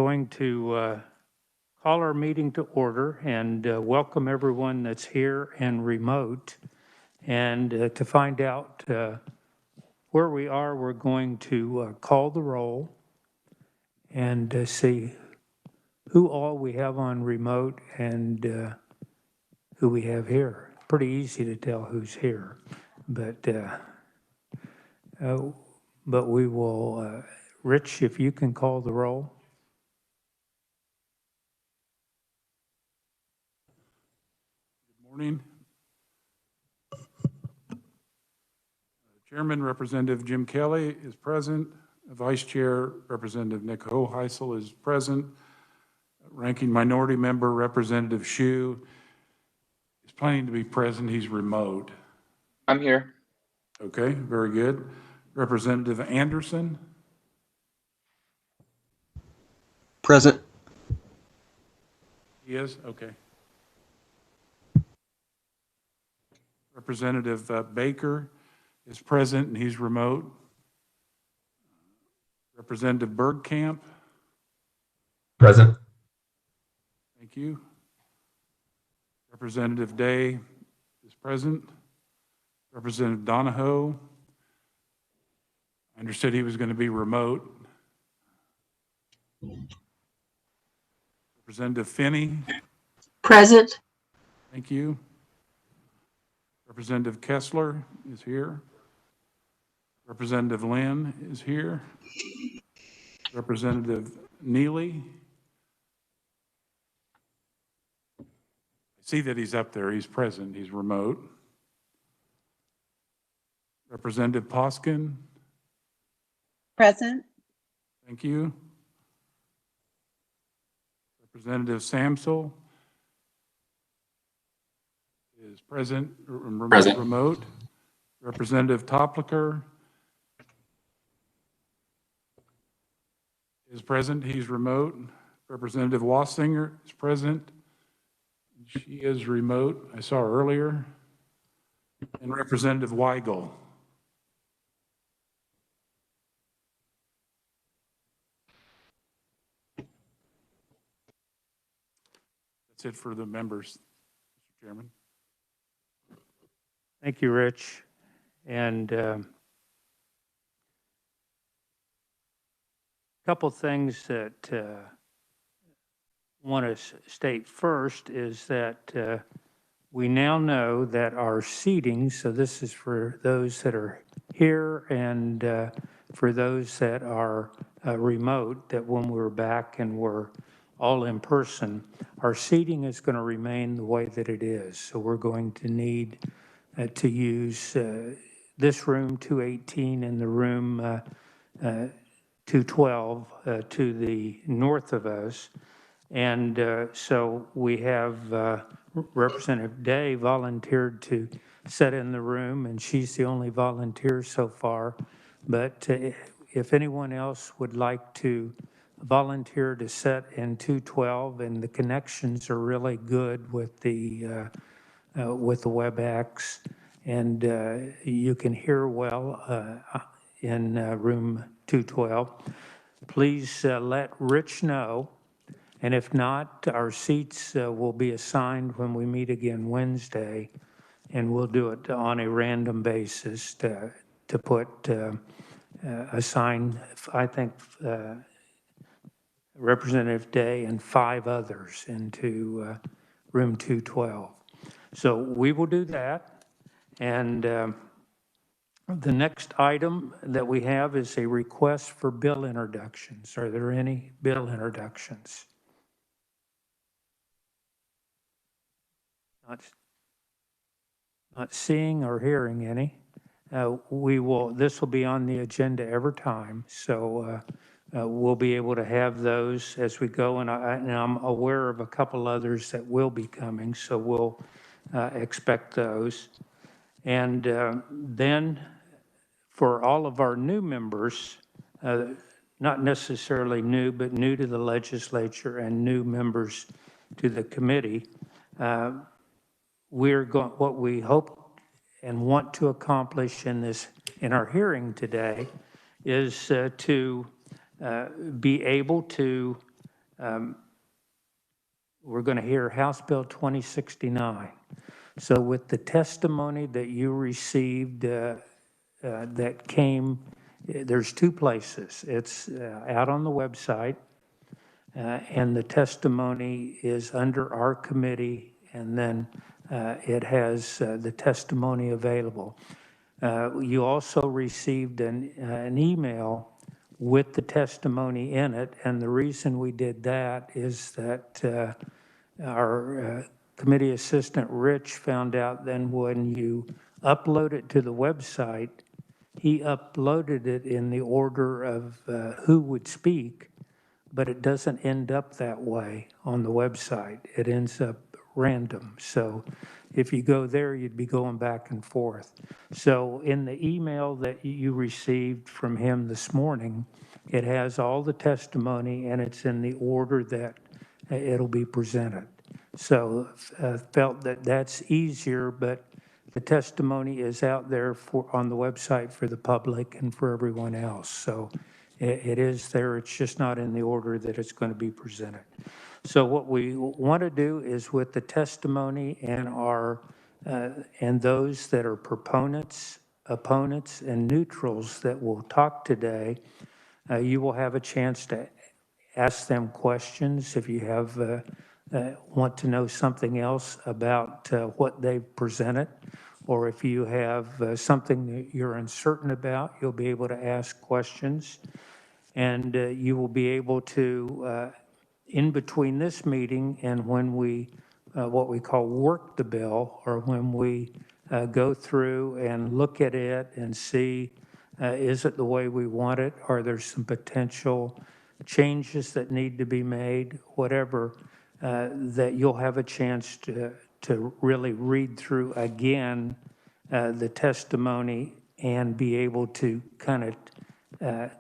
Going to call our meeting to order and welcome everyone that's here and remote. And to find out where we are, we're going to call the roll and see who all we have on remote and who we have here. Pretty easy to tell who's here, but we will, Rich, if you can call the roll. Morning. Chairman Representative Jim Kelly is present. Vice Chair Representative Nick Hoheisel is present. Ranking Minority Member Representative Shu is planning to be present. He's remote. I'm here. Okay, very good. Representative Anderson. Present. He is? Okay. Representative Baker is present and he's remote. Representative Bergkamp. Present. Thank you. Representative Day is present. Representative Donahoe. I understood he was going to be remote. Representative Finney. Present. Thank you. Representative Kessler is here. Representative Lynn is here. Representative Neely. I see that he's up there. He's present. He's remote. Representative Poskin. Present. Thank you. Representative Samsel is present. Remote. Representative Topliker is present. He's remote. Representative Wassinger is present. She is remote. I saw her earlier. And Representative Weigel. That's it for the members, Mr. Chairman. Thank you, Rich. And a couple things that want to state first is that we now know that our seating, so this is for those that are here and for those that are remote, that when we're back and we're all in person, our seating is going to remain the way that it is. So we're going to need to use this room 218 and the room 212 to the north of us. And so we have Representative Day volunteered to sit in the room, and she's the only volunteer so far. But if anyone else would like to volunteer to sit in 212, and the connections are really good with the WebEx, and you can hear well in room 212. Please let Rich know, and if not, our seats will be assigned when we meet again Wednesday, and we'll do it on a random basis to put assign, I think, Representative Day and 5 others into room 212. So we will do that. And the next item that we have is a request for bill introductions. Are there any bill introductions? Not seeing or hearing any. This will be on the agenda every time. So we'll be able to have those as we go, and I'm aware of a couple others that will be coming, so we'll expect those. And then for all of our new members, not necessarily new, but new to the legislature and new members to the committee, what we hope and want to accomplish in our hearing today is to be able to we're going to hear House Bill 2069. So with the testimony that you received that came, there's two places. It's out on the website, and the testimony is under our committee, and then it has the testimony available. You also received an email with the testimony in it, and the reason we did that is that our committee assistant, Rich, found out then when you upload it to the website, he uploaded it in the order of who would speak, but it doesn't end up that way on the website. It ends up random. So if you go there, you'd be going back and forth. So in the email that you received from him this morning, it has all the testimony and it's in the order that it'll be presented. So felt that that's easier, but the testimony is out there on the website for the public and for everyone else. So it is there, it's just not in the order that it's going to be presented. So what we want to do is with the testimony and and those that are proponents, opponents, and neutrals that will talk today, you will have a chance to ask them questions if you have want to know something else about what they've presented, or if you have something that you're uncertain about, you'll be able to ask questions. And you will be able to, in between this meeting and when we, what we call work the bill, or when we go through and look at it and see, is it the way we want it? Are there some potential changes that need to be made? Whatever, that you'll have a chance to really read through again the testimony and be able to kind of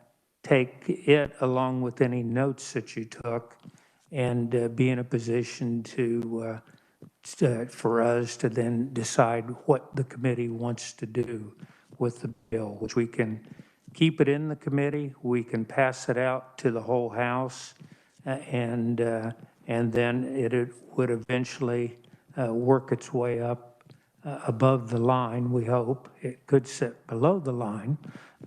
take it along with any notes that you took and be in a position to for us to then decide what the committee wants to do with the bill, which we can keep it in the committee, we can pass it out to the whole House, and then it would eventually work its way up above the line, we hope. It could sit below the line,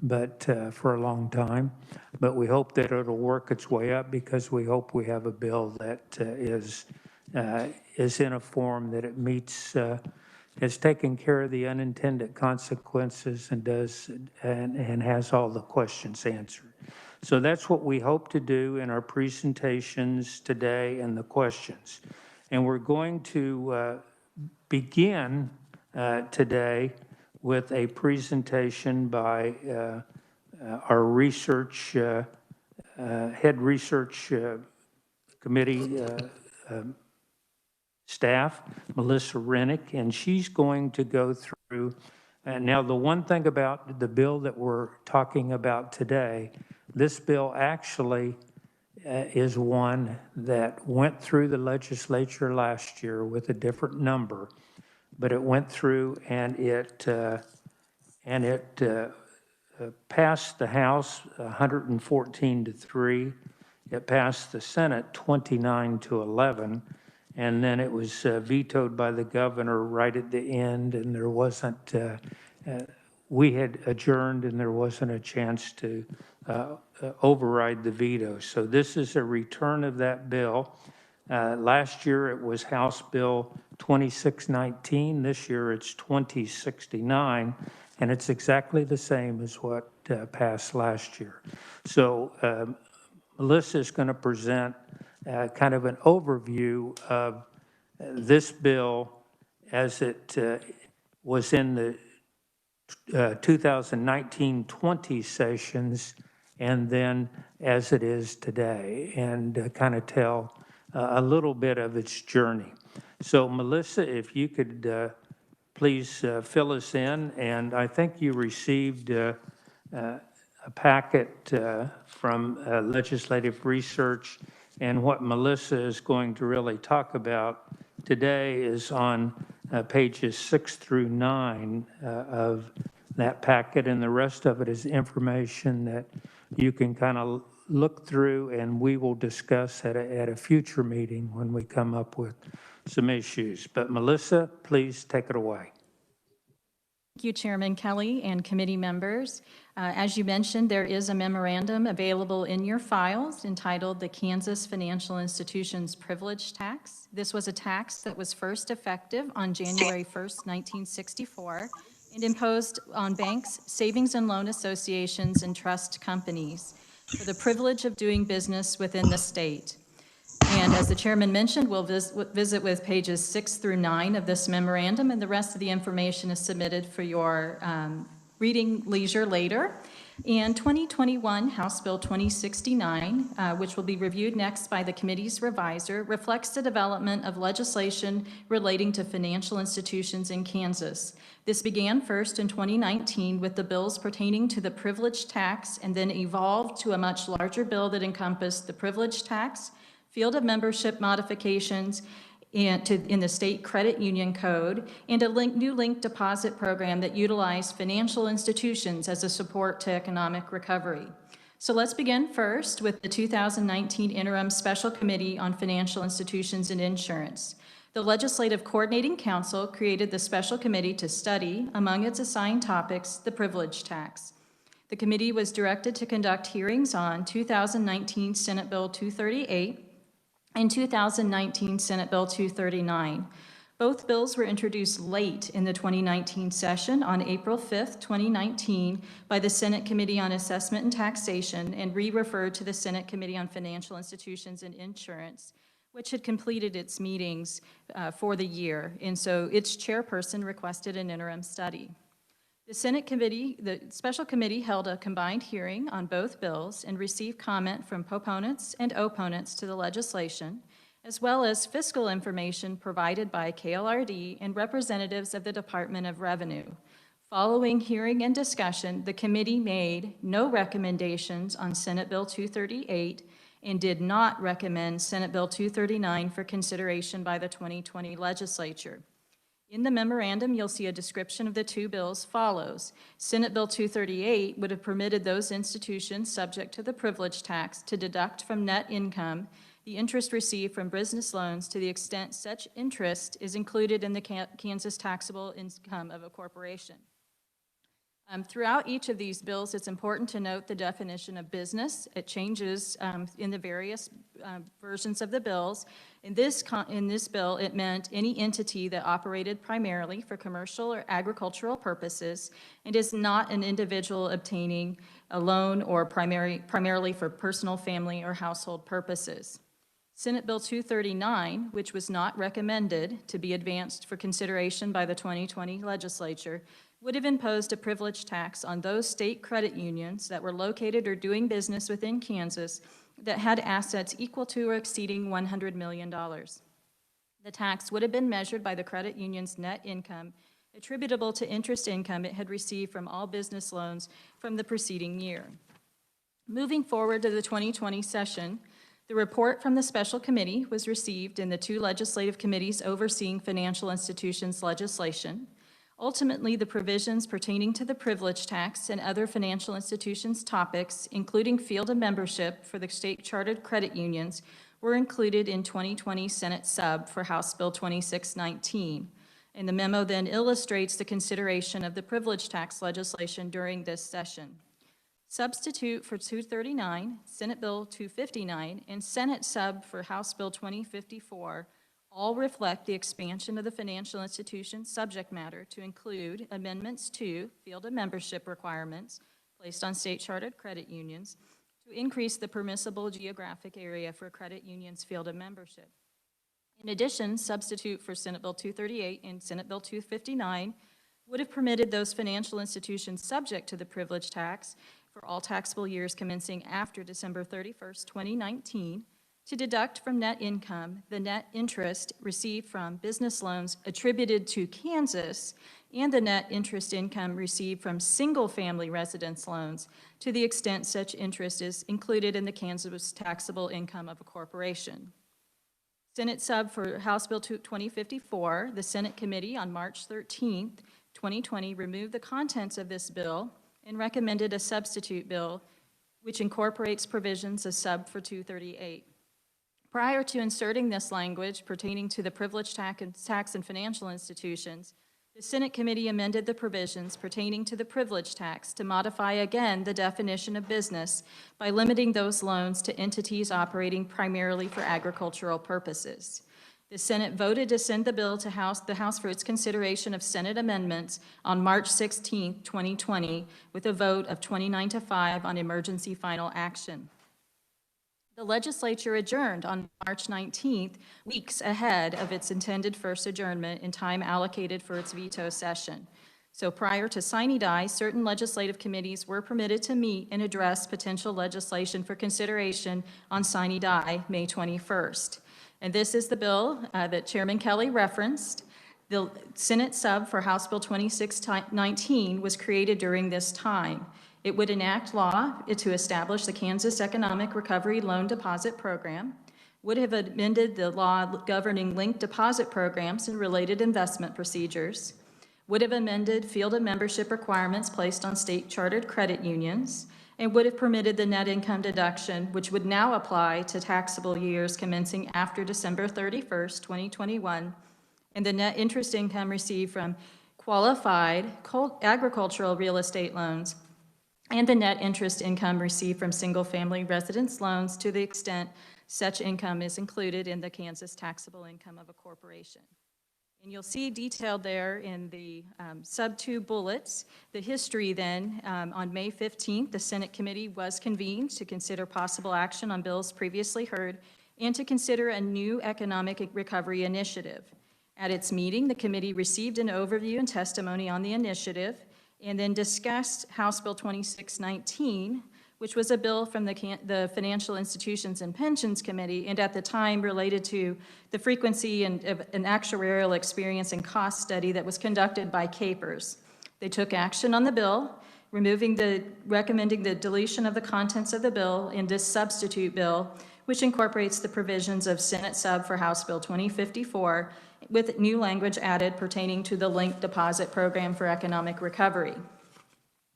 but for a long time. But we hope that it'll work its way up because we hope we have a bill that is in a form that it meets, has taken care of the unintended consequences and has all the questions answered. So that's what we hope to do in our presentations today and the questions. And we're going to begin today with a presentation by our research, head research committee staff, Melissa Rennick, and she's going to go through. Now, the one thing about the bill that we're talking about today, this bill actually is one that went through the legislature last year with a different number, but it went through and it passed the House 114-3. It passed the Senate 29-11, and then it was vetoed by the governor right at the end, and there wasn't, we had adjourned and there wasn't a chance to override the veto. So this is a return of that bill. Last year it was House Bill 2619. This year it's 2069, and it's exactly the same as what passed last year. So Melissa is going to present kind of an overview of this bill as it was in the 2019-20 sessions, and then as it is today, and kind of tell a little bit of its journey. So Melissa, if you could please fill us in, and I think you received a packet from Legislative Research, and what Melissa is going to really talk about today is on pages 6 through 9 of that packet, and the rest of it is information that you can kind of look through, and we will discuss at a future meeting when we come up with some issues. But Melissa, please take it away. Thank you, Chairman Kelly and committee members. As you mentioned, there is a memorandum available in your files entitled the Kansas Financial Institutions Privilege Tax. This was a tax that was first effective on January 1st, 1964, and imposed on banks, savings and loan associations, and trust companies for the privilege of doing business within the state. And as the chairman mentioned, we'll visit with pages 6 through 9 of this memorandum, and the rest of the information is submitted for your reading leisure later. And 2021 House Bill 2069, which will be reviewed next by the committee's revisor, reflects the development of legislation relating to financial institutions in Kansas. This began first in 2019 with the bills pertaining to the privilege tax, and then evolved to a much larger bill that encompassed the privilege tax, field of membership modifications in the state credit union code, and a new linked deposit program that utilized financial institutions as a support to economic recovery. So let's begin first with the 2019 Interim Special Committee on Financial Institutions and Insurance. The Legislative Coordinating Council created the special committee to study, among its assigned topics, the privilege tax. The committee was directed to conduct hearings on 2019 Senate Bill 238, and 2019 Senate Bill 239. Both bills were introduced late in the 2019 session on April 5th, 2019 by the Senate Committee on Assessment and Taxation, and re-referred to the Senate Committee on Financial Institutions and Insurance, which had completed its meetings for the year. And so its chairperson requested an interim study. The special committee held a combined hearing on both bills and received comment from proponents and opponents to the legislation, as well as fiscal information provided by KLRD and representatives of the Department of Revenue. Following hearing and discussion, the committee made no recommendations on Senate Bill 238 and did not recommend Senate Bill 239 for consideration by the 2020 legislature. In the memorandum, you'll see a description of the two bills follows. Senate Bill 238 would have permitted those institutions subject to the privilege tax to deduct from net income the interest received from business loans to the extent such interest is included in the Kansas taxable income of a corporation. Throughout each of these bills, it's important to note the definition of business. It changes in the various versions of the bills. In this bill, it meant any entity that operated primarily for commercial or agricultural purposes and is not an individual obtaining a loan or primarily for personal, family, or household purposes. Senate Bill 239, which was not recommended to be advanced for consideration by the 2020 legislature, would have imposed a privilege tax on those state credit unions that were located or doing business within Kansas that had assets equal to or exceeding $100 million. The tax would have been measured by the credit union's net income attributable to interest income it had received from all business loans from the preceding year. Moving forward to the 2020 session, the report from the special committee was received in the two legislative committees overseeing financial institutions legislation. Ultimately, the provisions pertaining to the privilege tax and other financial institutions topics, including field of membership for the state chartered credit unions, were included in 2020 Senate sub for House Bill 2619. And the memo then illustrates the consideration of the privilege tax legislation during this session. Substitute for 239, Senate Bill 259, and Senate sub for House Bill 2054 all reflect the expansion of the financial institution's subject matter to include amendments to field of membership requirements placed on state chartered credit unions to increase the permissible geographic area for credit unions' field of membership. In addition, substitute for Senate Bill 238 and Senate Bill 259 would have permitted those financial institutions subject to the privilege tax for all taxable years commencing after December 31st, 2019, to deduct from net income the net interest received from business loans attributed to Kansas and the net interest income received from single-family residence loans to the extent such interest is included in the Kansas taxable income of a corporation. Senate sub for House Bill 2054, the Senate committee on March 13th, 2020 removed the contents of this bill and recommended a substitute bill which incorporates provisions of sub for 238. Prior to inserting this language pertaining to the privileged tax and financial institutions, the Senate committee amended the provisions pertaining to the privilege tax to modify again the definition of business by limiting those loans to entities operating primarily for agricultural purposes. The Senate voted to send the bill to the House for its consideration of Senate amendments on March 16, 2020, with a vote of 29-5 on emergency final action. The legislature adjourned on March 19th, weeks ahead of its intended first adjournment in time allocated for its veto session. So prior to sine die, certain legislative committees were permitted to meet and address potential legislation for consideration on sine die, May 21st. And this is the bill that Chairman Kelly referenced. The Senate sub for House Bill 2619 was created during this time. It would enact law to establish the Kansas Economic Recovery Loan Deposit Program, would have amended the law governing linked deposit programs and related investment procedures, would have amended field of membership requirements placed on state chartered credit unions, and would have permitted the net income deduction, which would now apply to taxable years commencing after December 31st, 2021, and the net interest income received from qualified agricultural real estate loans and the net interest income received from single-family residence loans to the extent such income is included in the Kansas taxable income of a corporation. And you'll see detailed there in the sub 2 bullets, the history then. On May 15th, the Senate committee was convened to consider possible action on bills previously heard and to consider a new economic recovery initiative. At its meeting, the committee received an overview and testimony on the initiative and then discussed House Bill 2619, which was a bill from the Financial Institutions and Pensions Committee, and at the time related to the frequency and an actuarial experience and cost study that was conducted by CAPERS. They took action on the bill, recommending the deletion of the contents of the bill in this substitute bill, which incorporates the provisions of Senate sub for House Bill 2054, with new language added pertaining to the linked deposit program for economic recovery.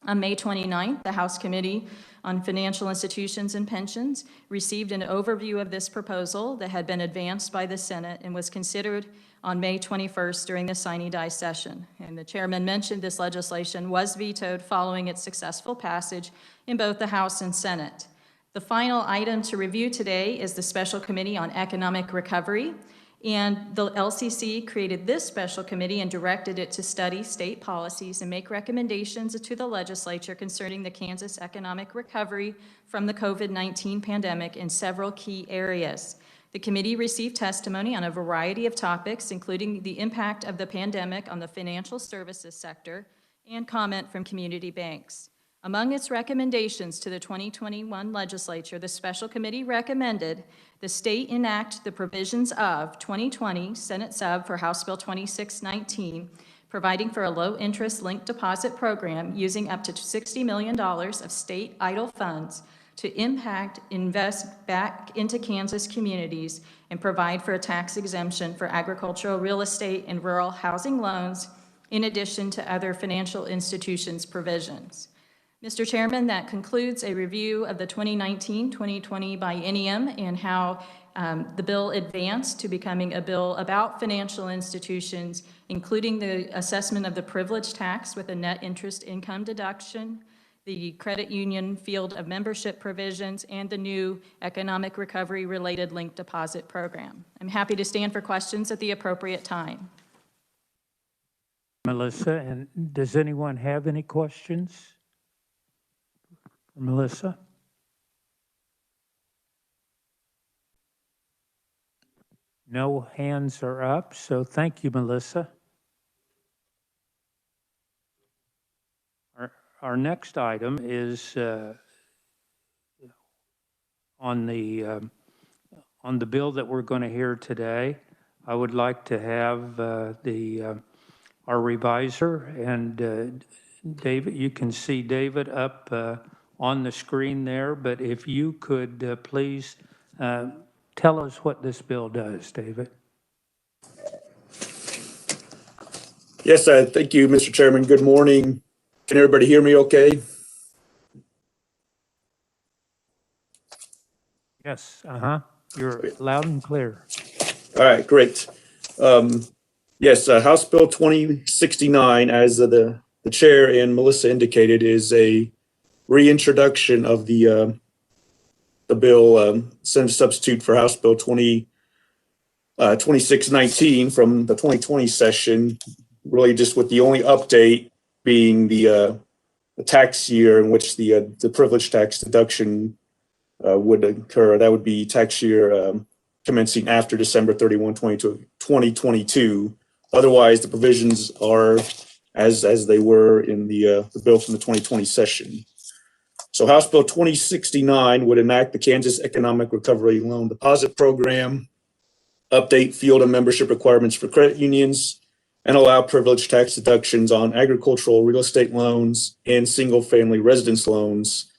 On May 29th, the House Committee on Financial Institutions and Pensions received an overview of this proposal that had been advanced by the Senate and was considered on May 21st during the sine die session. And the chairman mentioned this legislation was vetoed following its successful passage in both the House and Senate. The final item to review today is the Special Committee on Economic Recovery. And the LCC created this special committee and directed it to study state policies and make recommendations to the legislature concerning the Kansas economic recovery from the COVID-19 pandemic in several key areas. The committee received testimony on a variety of topics, including the impact of the pandemic on the financial services sector and comment from community banks. Among its recommendations to the 2021 legislature, the special committee recommended the state enact the provisions of 2020 Senate sub for House Bill 2619, providing for a low-interest linked deposit program using up to $60 million of state idle funds to invest back into Kansas communities and provide for a tax exemption for agricultural real estate and rural housing loans, in addition to other financial institutions provisions. Mr. Chairman, that concludes a review of the 2019-2020 biennium and how the bill advanced to becoming a bill about financial institutions, including the assessment of the privilege tax with a net interest income deduction, the credit union field of membership provisions, and the new economic recovery related linked deposit program. I'm happy to stand for questions at the appropriate time. Melissa, and does anyone have any questions? Melissa? No hands are up, so thank you, Melissa. Our next item is on the bill that we're going to hear today. I would like to have our reviser and David. You can see David up on the screen there, but if you could please tell us what this bill does, David. Yes, thank you, Mr. Chairman. Good morning. Can everybody hear me okay? Yes, you're loud and clear. All right, great. Yes, House Bill 2069, as the chair and Melissa indicated, is a reintroduction of the bill, Senate substitute for House Bill 2619 from the 2020 session, really just with the only update being the tax year in which the privilege tax deduction would occur. That would be tax year commencing after December 31, 2022. Otherwise, the provisions are as they were in the bill from the 2020 session. So House Bill 2069 would enact the Kansas Economic Recovery Loan Deposit Program, update field and membership requirements for credit unions, and allow privilege tax deductions on agricultural real estate loans and single-family residence loans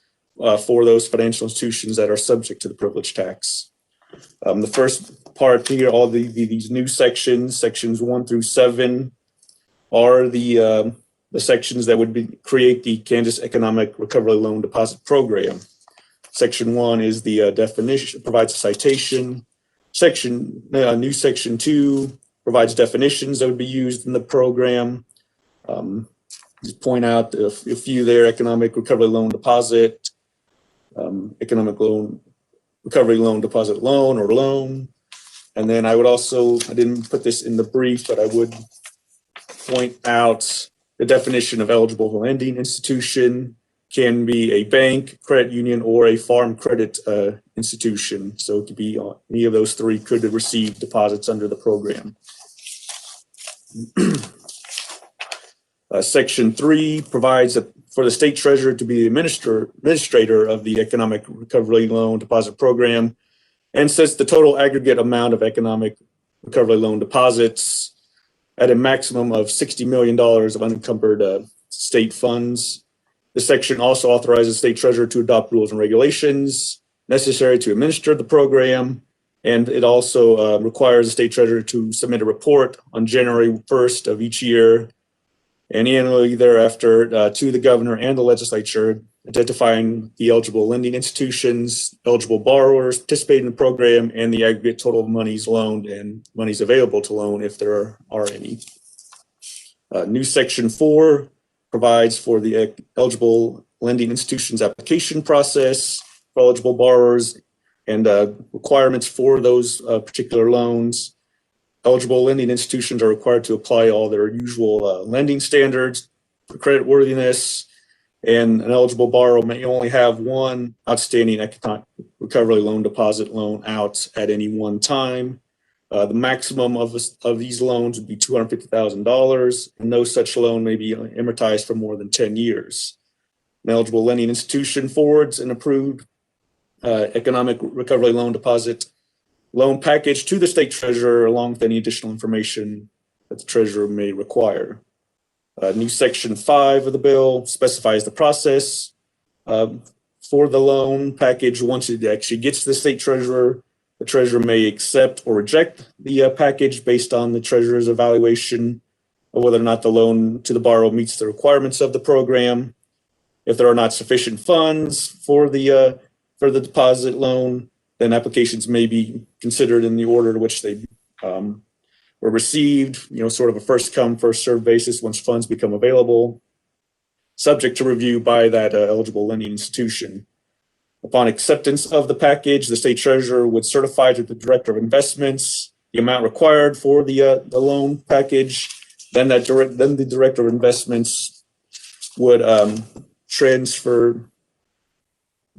for those financial institutions that are subject to the privilege tax. The first part here, all these new sections 1 through 7, are the sections that would create the Kansas Economic Recovery Loan Deposit Program. Section 1 is the definition, provides a citation. New section 2 provides definitions that would be used in the program. Just point out a few there: economic recovery loan deposit, economic loan recovery loan deposit loan or loan. And then I would also, I didn't put this in the brief, but I would point out the definition of eligible lending institution can be a bank, credit union, or a farm credit institution. So it could be any of those three could receive deposits under the program. Section 3 provides for the state treasurer to be the administrator of the Economic Recovery Loan Deposit Program and sets the total aggregate amount of economic recovery loan deposits at a maximum of $60 million of unencumbered state funds. The section also authorizes state treasurer to adopt rules and regulations necessary to administer the program. And it also requires the state treasurer to submit a report on January 1st of each year and annually thereafter to the governor and the legislature, identifying the eligible lending institutions, eligible borrowers participating in the program, and the aggregate total of monies loaned and monies available to loan if there are any. New section 4 provides for the eligible lending institutions application process for eligible borrowers and requirements for those particular loans. Eligible lending institutions are required to apply all their usual lending standards for credit worthiness, and an eligible borrower may only have one outstanding economic recovery loan deposit loan out at any one time. The maximum of these loans would be $250,000, and no such loan may be amortized for more than 10 years. An eligible lending institution forwards an approved economic recovery loan deposit loan package to the state treasurer along with any additional information that the treasurer may require. New section 5 of the bill specifies the process for the loan package. Once it actually gets to the state treasurer, the treasurer may accept or reject the package based on the treasurer's evaluation of whether or not the loan to the borrower meets the requirements of the program. If there are not sufficient funds for the deposit loan, then applications may be considered in the order to which they were received, sort of a first come, first served basis once funds become available, subject to review by that eligible lending institution. Upon acceptance of the package, the state treasurer would certify to the director of investments the amount required for the loan package. Then the director of investments would transfer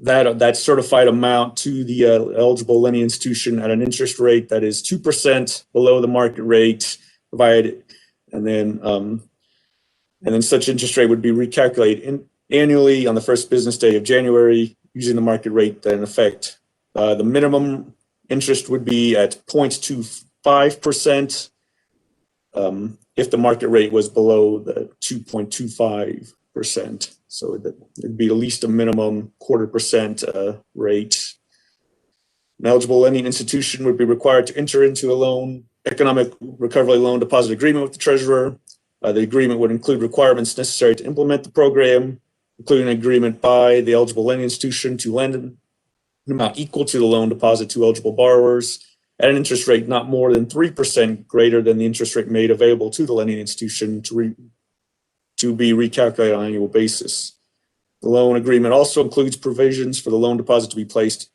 that certified amount to the eligible lending institution at an interest rate that is 2% below the market rate provided, and then such interest rate would be recalculated annually on the first business day of January using the market rate in effect. The minimum interest would be at 0.25% if the market rate was below the 2.25%. So it'd be at least a minimum 0.25% rate. An eligible lending institution would be required to enter into a economic recovery loan deposit agreement with the treasurer. The agreement would include requirements necessary to implement the program, including an agreement by the eligible lending institution to lend an amount equal to the loan deposit to eligible borrowers at an interest rate not more than 3% greater than the interest rate made available to the lending institution to be recalculated on an annual basis. The loan agreement also includes provisions for the loan deposit to be placed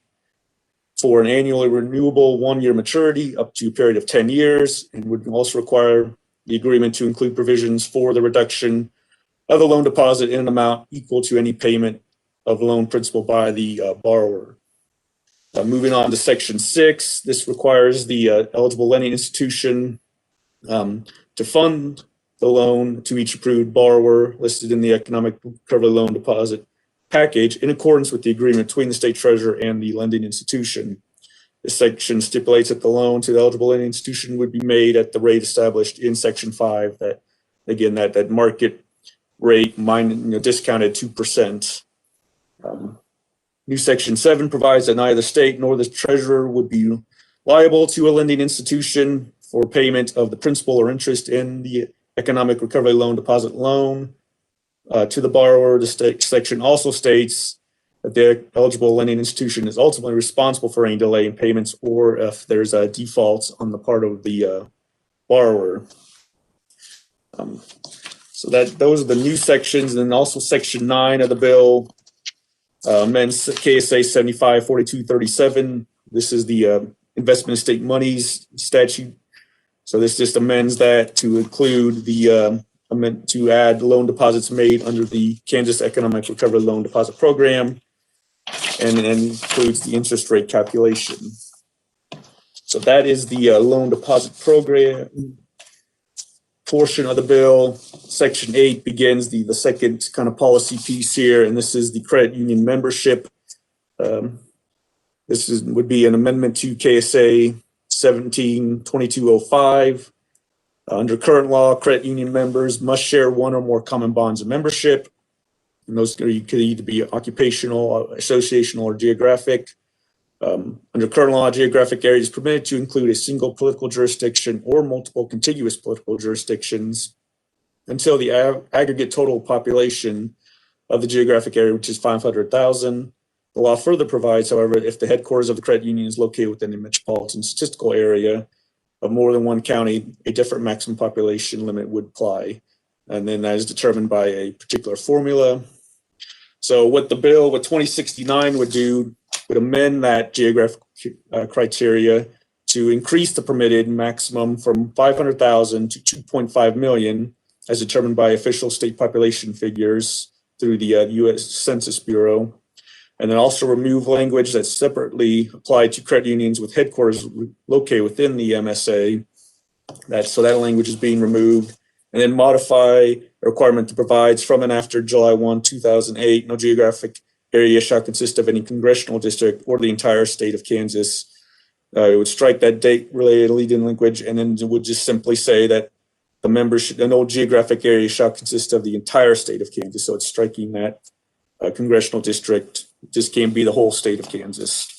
for an annually renewable 1-year maturity up to a period of 10 years, and would also require the agreement to include provisions for the reduction of the loan deposit in an amount equal to any payment of loan principal by the borrower. Moving on to Section 6, this requires the eligible lending institution to fund the loan to each approved borrower listed in the economic recovery loan deposit package in accordance with the agreement between the state treasurer and the lending institution. This section stipulates that the loan to the eligible lending institution would be made at the rate established in Section 5, that again, that market rate discounted 2%. New Section 7 provides that neither the state nor the treasurer would be liable to a lending institution for payment of the principal or interest in the economic recovery loan deposit loan to the borrower. The section also states that the eligible lending institution is ultimately responsible for any delay in payments or if there's a default on the part of the borrower. So those are the new sections. And then also Section 9 of the bill amends KSA 754237. This is the investment estate monies statute. So this just amends that to include the to add loan deposits made under the Kansas Economic Recovery Loan Deposit Program, and includes the interest rate calculation. So that is the loan deposit program portion of the bill. Section 8 begins the second kind of policy piece here, and this is the credit union membership. This would be an amendment to KSA 172205. Under current law, credit union members must share one or more common bonds of membership. And those could either be occupational, associational, or geographic. Under current law, geographic area is permitted to include a single political jurisdiction or multiple contiguous political jurisdictions until the aggregate total population of the geographic area, which is 500,000. The law further provides, however, if the headquarters of the credit union is located within a metropolitan statistical area of more than one county, a different maximum population limit would apply. And then that is determined by a particular formula. So what the bill, what 2069 would do, would amend that geographic criteria to increase the permitted maximum from 500,000 to 2.5 million as determined by official state population figures through the U.S. Census Bureau. And then also remove language that's separately applied to credit unions with headquarters located within the MSA. So that language is being removed. And then modify a requirement that provides from and after July 1, 2008, no geographic area shall consist of any congressional district or the entire state of Kansas. It would strike that date-related lead-in language, and then it would just simply say that the membership, no geographic area shall consist of the entire state of Kansas. So it's striking that congressional district. Just can't be the whole state of Kansas.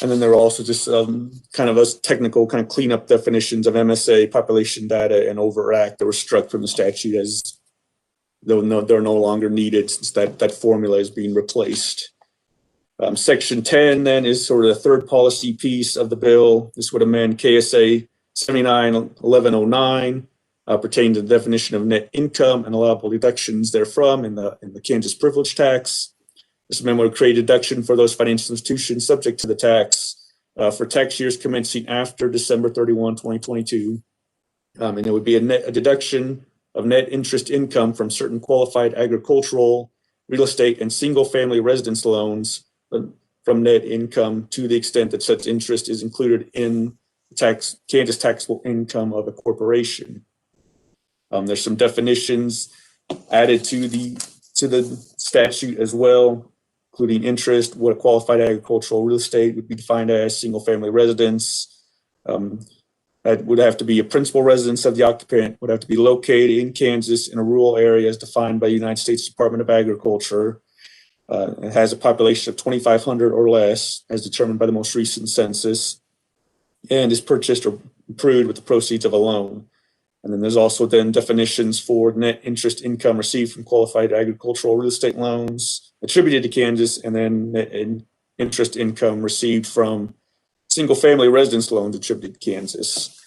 And then there are also just kind of a technical kind of cleanup definitions of MSA, population data, and overact that were struck from the statute as though they're no longer needed since that formula is being replaced. Section 10 then is sort of the third policy piece of the bill. This would amend KSA 791109. Pertaining to the definition of net income and allowable deductions therefrom in the Kansas privilege tax. This amendment would create a deduction for those financial institutions subject to the tax for tax years commencing after December 31, 2022. And it would be a deduction of net interest income from certain qualified agricultural, real estate, and single-family residence loans from net income to the extent that such interest is included in Kansas taxable income of a corporation. There's some definitions added to the statute as well, including interest, what a qualified agricultural real estate would be defined as, single-family residence. That would have to be a principal residence of the occupant, would have to be located in Kansas in a rural area as defined by the United States Department of Agriculture. It has a population of 2,500 or less as determined by the most recent census, and is purchased or approved with the proceeds of a loan. And then there's also then definitions for net interest income received from qualified agricultural real estate loans attributed to Kansas, and then net interest income received from single-family residence loans attributed to Kansas.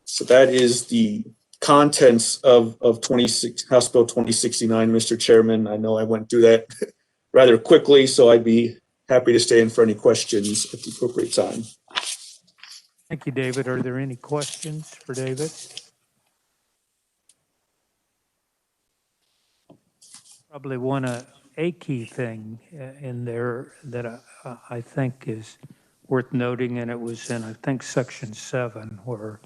So that is the contents of 26 House Bill 2069, Mr. Chairman. I know I went through that rather quickly, so I'd be happy to stay in for any questions at the appropriate time. Thank you, David. Are there any questions for David? Probably a key thing in there that I think is worth noting, and it was in, I think, Section 7, where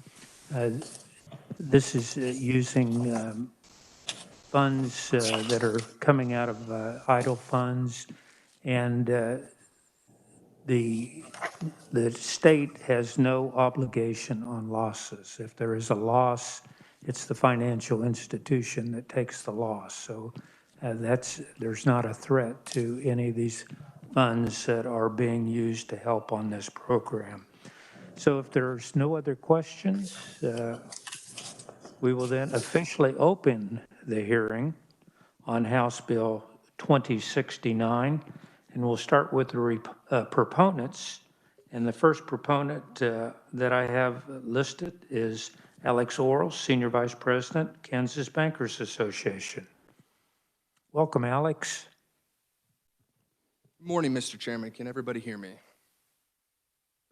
this is using funds that are coming out of idle funds, and the state has no obligation on losses. If there is a loss, it's the financial institution that takes the loss. So there's not a threat to any of these funds that are being used to help on this program. So if there's no other questions, we will then officially open the hearing on House Bill 2069, and we'll start with the proponents. And the first proponent that I have listed is Alex Orrell, Senior Vice President, Kansas Bankers Association. Welcome, Alex. Good morning, Mr. Chairman. Can everybody hear me?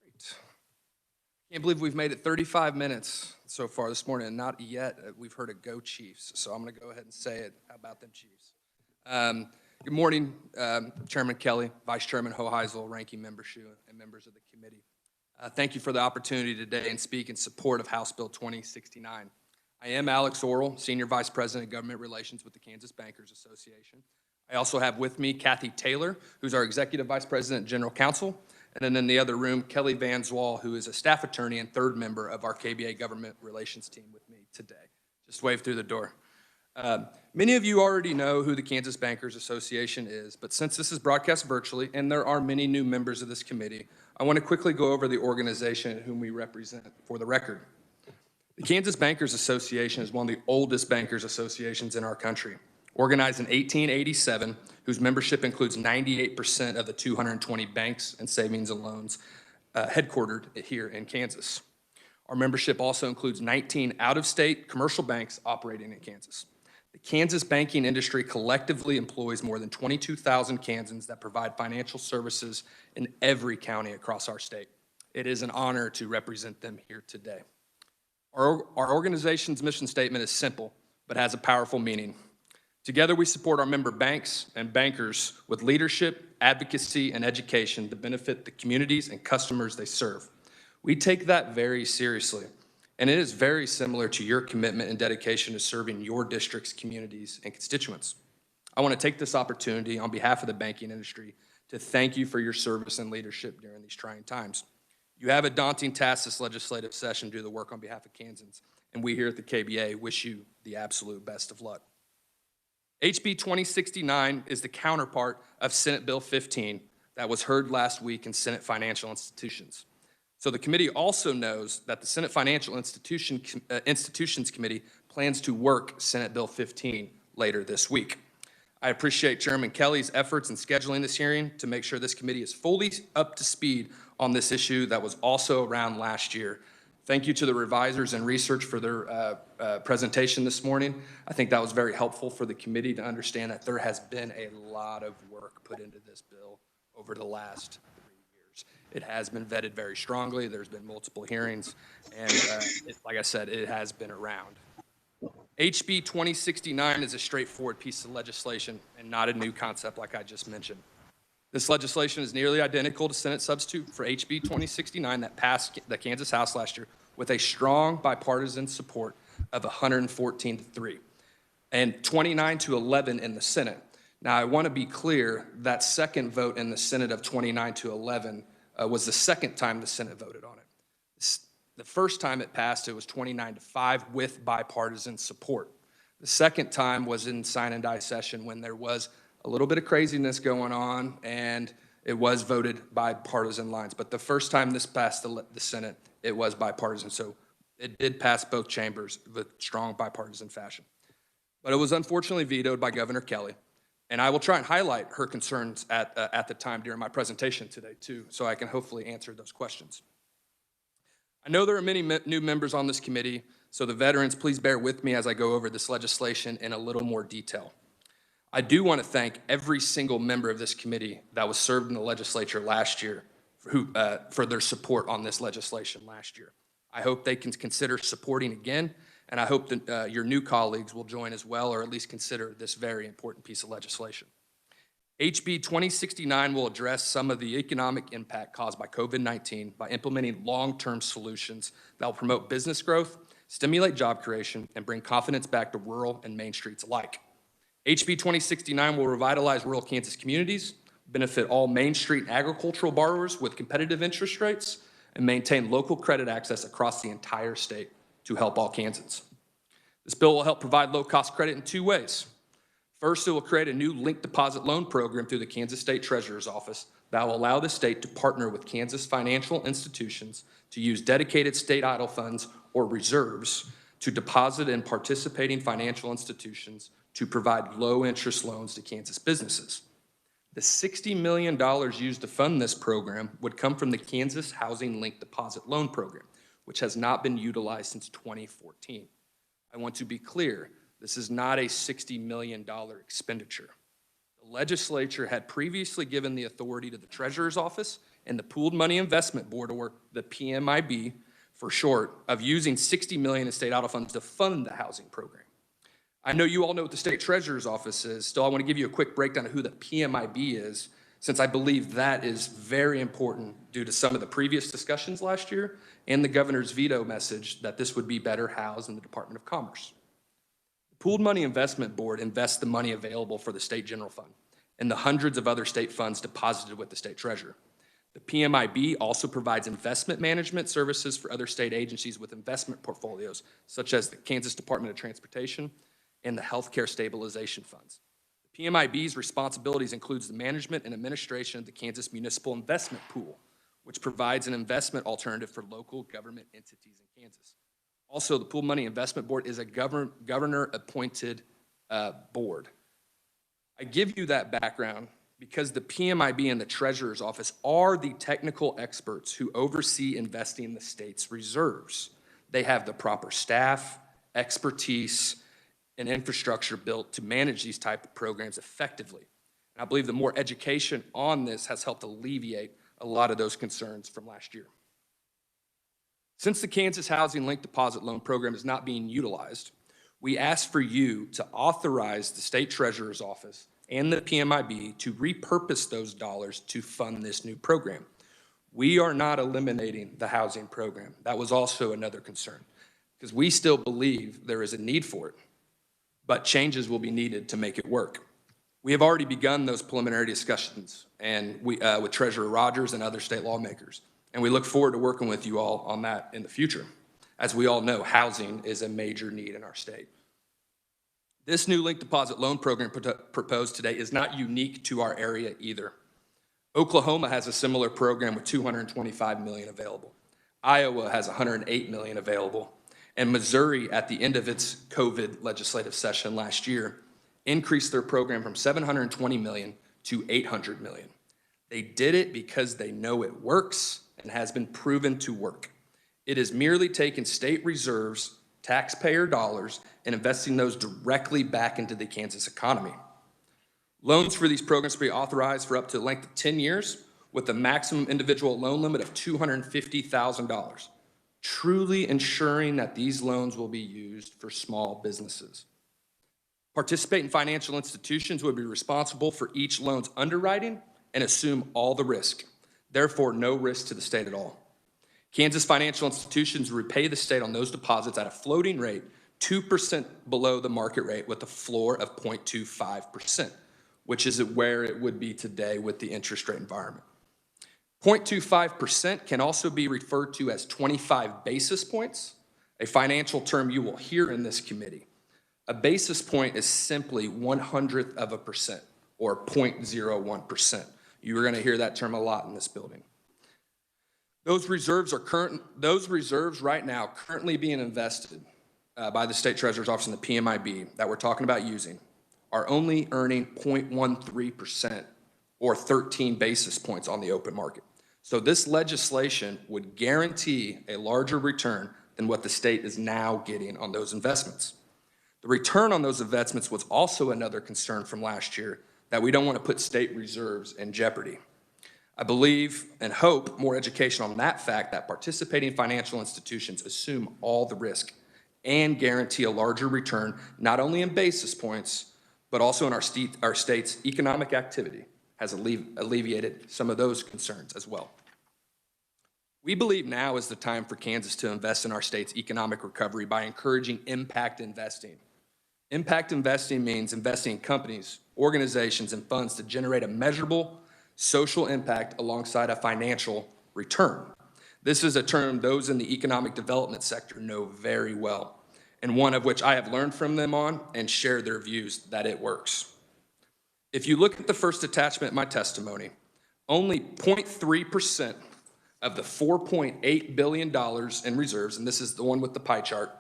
Great. Can't believe we've made it 35 minutes so far this morning, and not yet we've heard a go Chiefs. So I'm going to go ahead and say it. How about them Chiefs? Good morning, Chairman Kelly, Vice Chairman Hoheisel, Ranking Member Shue, and members of the committee. Thank you for the opportunity today and speak in support of House Bill 2069. I am Alex Orrell, Senior Vice President of Government Relations with the Kansas Bankers Association. I also have with me Kathy Taylor, who's our Executive Vice President and General Counsel, and then in the other room, Kelly Van Zwal, who is a staff attorney and third member of our KBA Government Relations team with me today. Just wave through the door. Many of you already know who the Kansas Bankers Association is, but since this is broadcast virtually and there are many new members of this committee, I want to quickly go over the organization whom we represent for the record. The Kansas Bankers Association is one of the oldest bankers associations in our country. Organized in 1887, whose membership includes 98% of the 220 banks and savings and loans headquartered here in Kansas. Our membership also includes 19 out-of-state commercial banks operating in Kansas. The Kansas banking industry collectively employs more than 22,000 Kansans that provide financial services in every county across our state. It is an honor to represent them here today. Our organization's mission statement is simple, but has a powerful meaning. Together, we support our member banks and bankers with leadership, advocacy, and education to benefit the communities and customers they serve. We take that very seriously, and it is very similar to your commitment and dedication to serving your district's communities and constituents. I want to take this opportunity on behalf of the banking industry to thank you for your service and leadership during these trying times. You have a daunting task this legislative session to do the work on behalf of Kansans, and we here at the KBA wish you the absolute best of luck. HB 2069 is the counterpart of Senate Bill 15 that was heard last week in Senate Financial Institutions. So the committee also knows that the Senate Financial Institutions Committee plans to work Senate Bill 15 later this week. I appreciate Chairman Kelly's efforts in scheduling this hearing to make sure this committee is fully up to speed on this issue that was also around last year. Thank you to the revisers and research for their presentation this morning. I think that was very helpful for the committee to understand that there has been a lot of work put into this bill over the last 3 years. It has been vetted very strongly. There's been multiple hearings, and like I said, it has been around. HB 2069 is a straightforward piece of legislation and not a new concept like I just mentioned. This legislation is nearly identical to Senate substitute for HB 2069 that passed the Kansas House last year with a strong bipartisan support of 114-3 and 29-11 in the Senate. Now, I want to be clear, that second vote in the Senate of 29-11 was the second time the Senate voted on it. The first time it passed, it was 29-5 with bipartisan support. The second time was in sign and die session when there was a little bit of craziness going on and it was voted by partisan lines. But the first time this passed the Senate, it was bipartisan. So it did pass both chambers with strong bipartisan fashion. But it was unfortunately vetoed by Governor Kelly. And I will try and highlight her concerns at the time during my presentation today, too, so I can hopefully answer those questions. I know there are many new members on this committee, so the veterans, please bear with me as I go over this legislation in a little more detail. I do want to thank every single member of this committee that was served in the legislature last year for their support on this legislation last year. I hope they can consider supporting again, and I hope that your new colleagues will join as well, or at least consider this very important piece of legislation. HB 2069 will address some of the economic impact caused by COVID-19 by implementing long-term solutions that will promote business growth, stimulate job creation, and bring confidence back to rural and main streets alike. HB 2069 will revitalize rural Kansas communities, benefit all Main Street agricultural borrowers with competitive interest rates, and maintain local credit access across the entire state to help all Kansans. This bill will help provide low-cost credit in two ways. First, it will create a new linked deposit loan program through the Kansas State Treasurer's Office that will allow the state to partner with Kansas financial institutions to use dedicated state idle funds or reserves to deposit in participating financial institutions to provide low-interest loans to Kansas businesses. The $60 million used to fund this program would come from the Kansas Housing Linked Deposit Loan Program, which has not been utilized since 2014. I want to be clear, this is not a $60 million expenditure. The legislature had previously given the authority to the Treasurer's Office and the Pooled Money Investment Board, or the PMIB for short, of using $60 million in state idle funds to fund the housing program. I know you all know what the State Treasurer's Office is. Still, I want to give you a quick breakdown of who the PMIB is, since I believe that is very important due to some of the previous discussions last year and the governor's veto message that this would be better housed in the Department of Commerce. The Pooled Money Investment Board invests the money available for the state general fund and the hundreds of other state funds deposited with the state treasurer. The PMIB also provides investment management services for other state agencies with investment portfolios, such as the Kansas Department of Transportation and the Healthcare Stabilization Funds. The PMIB's responsibilities includes the management and administration of the Kansas Municipal Investment Pool, which provides an investment alternative for local government entities in Kansas. Also, the Pooled Money Investment Board is a governor-appointed board. I give you that background because the PMIB and the Treasurer's Office are the technical experts who oversee investing in the state's reserves. They have the proper staff, expertise, and infrastructure built to manage these type of programs effectively. And I believe the more education on this has helped alleviate a lot of those concerns from last year. Since the Kansas Housing Linked Deposit Loan Program is not being utilized, we ask for you to authorize the State Treasurer's Office and the PMIB to repurpose those dollars to fund this new program. We are not eliminating the housing program. That was also another concern, because we still believe there is a need for it, but changes will be needed to make it work. We have already begun those preliminary discussions and with Treasurer Rogers and other state lawmakers, and we look forward to working with you all on that in the future. As we all know, housing is a major need in our state. This new linked deposit loan program proposed today is not unique to our area either. Oklahoma has a similar program with $225 million available. Iowa has $108 million available. And Missouri, at the end of its COVID legislative session last year, increased their program from $720 million to $800 million. They did it because they know it works and has been proven to work. It is merely taking state reserves, taxpayer dollars, and investing those directly back into the Kansas economy. Loans for these programs will be authorized for up to the length of 10 years with a maximum individual loan limit of $250,000. Truly ensuring that these loans will be used for small businesses. Participating financial institutions would be responsible for each loan's underwriting and assume all the risk, therefore no risk to the state at all. Kansas financial institutions repay the state on those deposits at a floating rate 2% below the market rate with a floor of 0.25%, which is where it would be today with the interest rate environment. 0.25% can also be referred to as 25 basis points, a financial term you will hear in this committee. A basis point is simply 1/100th of a percent, or 0.01%. You are going to hear that term a lot in this building. Those reserves right now currently being invested by the State Treasurer's Office and the PMIB that we're talking about using are only earning 0.13% or 13 basis points on the open market. So this legislation would guarantee a larger return than what the state is now getting on those investments. The return on those investments was also another concern from last year, that we don't want to put state reserves in jeopardy. I believe and hope more education on that fact, that participating financial institutions assume all the risk and guarantee a larger return, not only in basis points, but also in our state's economic activity, has alleviated some of those concerns as well. We believe now is the time for Kansas to invest in our state's economic recovery by encouraging impact investing. Impact investing means investing in companies, organizations, and funds to generate a measurable social impact alongside a financial return. This is a term those in the economic development sector know very well, and one of which I have learned from them on and share their views that it works. If you look at the first attachment in my testimony, only 0.3% of the $4.8 billion in reserves, and this is the one with the pie chart,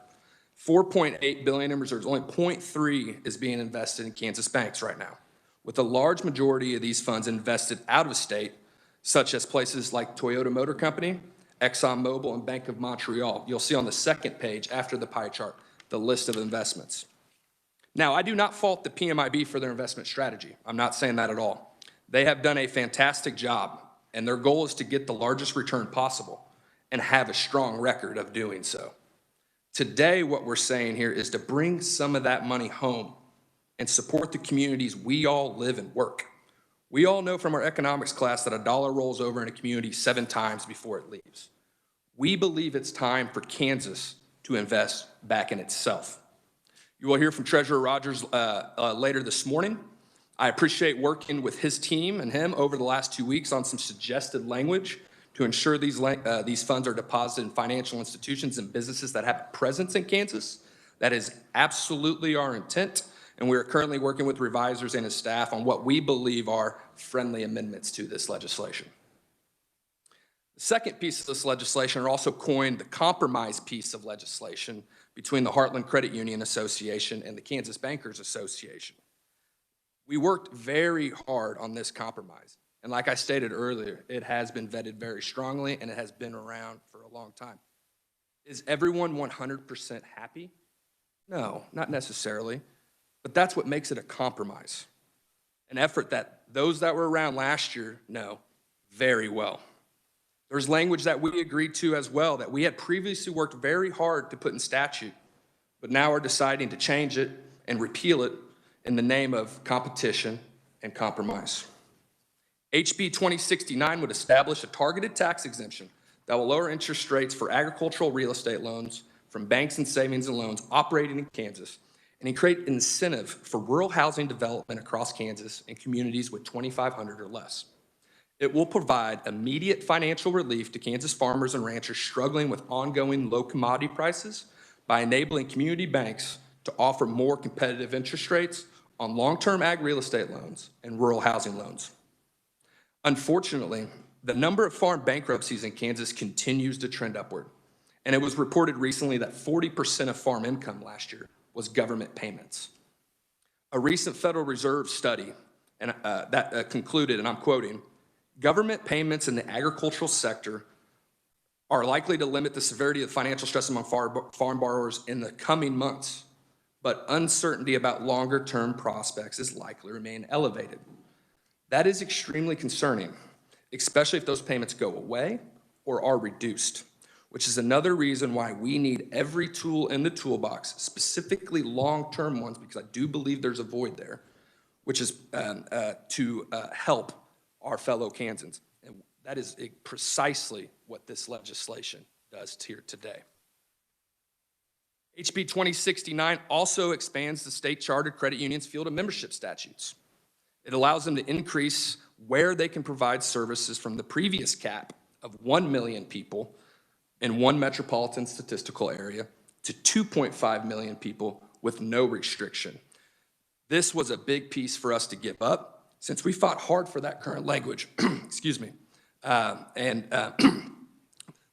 $4.8 billion in reserves, only 0.3 is being invested in Kansas banks right now, with a large majority of these funds invested out of state, such as places like Toyota Motor Company, ExxonMobil, and Bank of Montreal. You'll see on the second page after the pie chart the list of investments. Now, I do not fault the PMIB for their investment strategy. I'm not saying that at all. They have done a fantastic job, and their goal is to get the largest return possible and have a strong record of doing so. Today, what we're saying here is to bring some of that money home and support the communities we all live and work. We all know from our economics class that a dollar rolls over in a community 7 times before it leaves. We believe it's time for Kansas to invest back in itself. You will hear from Treasurer Rogers later this morning. I appreciate working with his team and him over the last 2 weeks on some suggested language to ensure these funds are deposited in financial institutions and businesses that have a presence in Kansas. That is absolutely our intent, and we are currently working with revisers and his staff on what we believe are friendly amendments to this legislation. The second piece of this legislation, are also coined the compromise piece of legislation between the Heartland Credit Union Association and the Kansas Bankers Association. We worked very hard on this compromise. And like I stated earlier, it has been vetted very strongly and it has been around for a long time. Is everyone 100% happy? No, not necessarily, but that's what makes it a compromise. An effort that those that were around last year know very well. There's language that we agreed to as well that we had previously worked very hard to put in statute, but now are deciding to change it and repeal it in the name of competition and compromise. HB 2069 would establish a targeted tax exemption that will lower interest rates for agricultural real estate loans from banks and savings and loans operating in Kansas, and create an incentive for rural housing development across Kansas in communities with 2,500 or less. It will provide immediate financial relief to Kansas farmers and ranchers struggling with ongoing low commodity prices by enabling community banks to offer more competitive interest rates on long-term ag real estate loans and rural housing loans. Unfortunately, the number of farm bankruptcies in Kansas continues to trend upward, and it was reported recently that 40% of farm income last year was government payments. A recent Federal Reserve study that concluded, and I'm quoting, "Government payments in the agricultural sector are likely to limit the severity of financial stress among farm borrowers in the coming months, but uncertainty about longer-term prospects is likely to remain elevated." That is extremely concerning, especially if those payments go away or are reduced, which is another reason why we need every tool in the toolbox, specifically long-term ones, because I do believe there's a void there, which is to help our fellow Kansans. And that is precisely what this legislation does here today. HB 2069 also expands the state chartered credit unions' field of membership statutes. It allows them to increase where they can provide services from the previous cap of 1 million people in one metropolitan statistical area to 2.5 million people with no restriction. This was a big piece for us to give up since we fought hard for that current language, excuse me.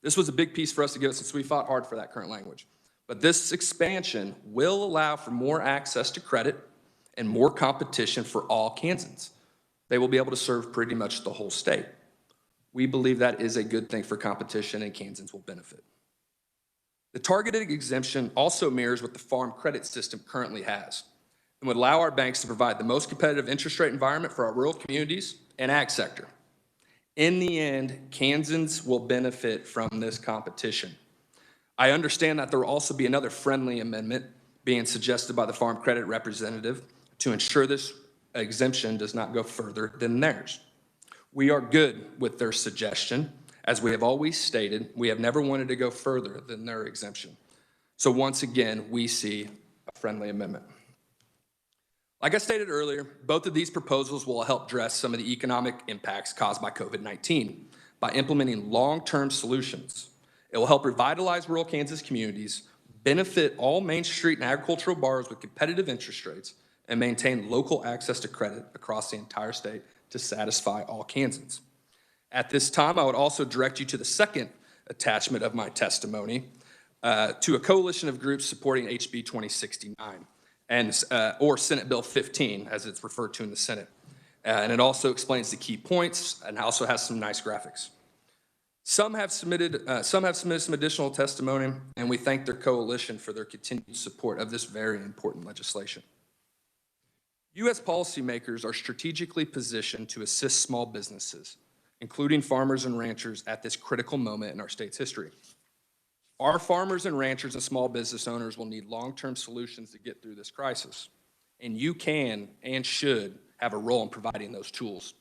This was a big piece for us to get since we fought hard for that current language. But this expansion will allow for more access to credit and more competition for all Kansans. They will be able to serve pretty much the whole state. We believe that is a good thing for competition, and Kansans will benefit. The targeted exemption also mirrors what the farm credit system currently has and would allow our banks to provide the most competitive interest rate environment for our rural communities and ag sector. In the end, Kansans will benefit from this competition. I understand that there will also be another friendly amendment being suggested by the farm credit representative to ensure this exemption does not go further than theirs. We are good with their suggestion. As we have always stated, we have never wanted to go further than their exemption. So once again, we see a friendly amendment. Like I stated earlier, both of these proposals will help address some of the economic impacts caused by COVID-19 by implementing long-term solutions. It will help revitalize rural Kansas communities, benefit all Main Street and agricultural borrowers with competitive interest rates, and maintain local access to credit across the entire state to satisfy all Kansans. At this time, I would also direct you to the second attachment of my testimony, to a coalition of groups supporting HB 2069 and or Senate Bill 15, as it's referred to in the Senate. And it also explains the key points and also has some nice graphics. Some have submitted some additional testimony, and we thank their coalition for their continued support of this very important legislation. U.S. policymakers are strategically positioned to assist small businesses, including farmers and ranchers, at this critical moment in our state's history. Our farmers and ranchers and small business owners will need long-term solutions to get through this crisis, and you can and should have a role in providing those tools.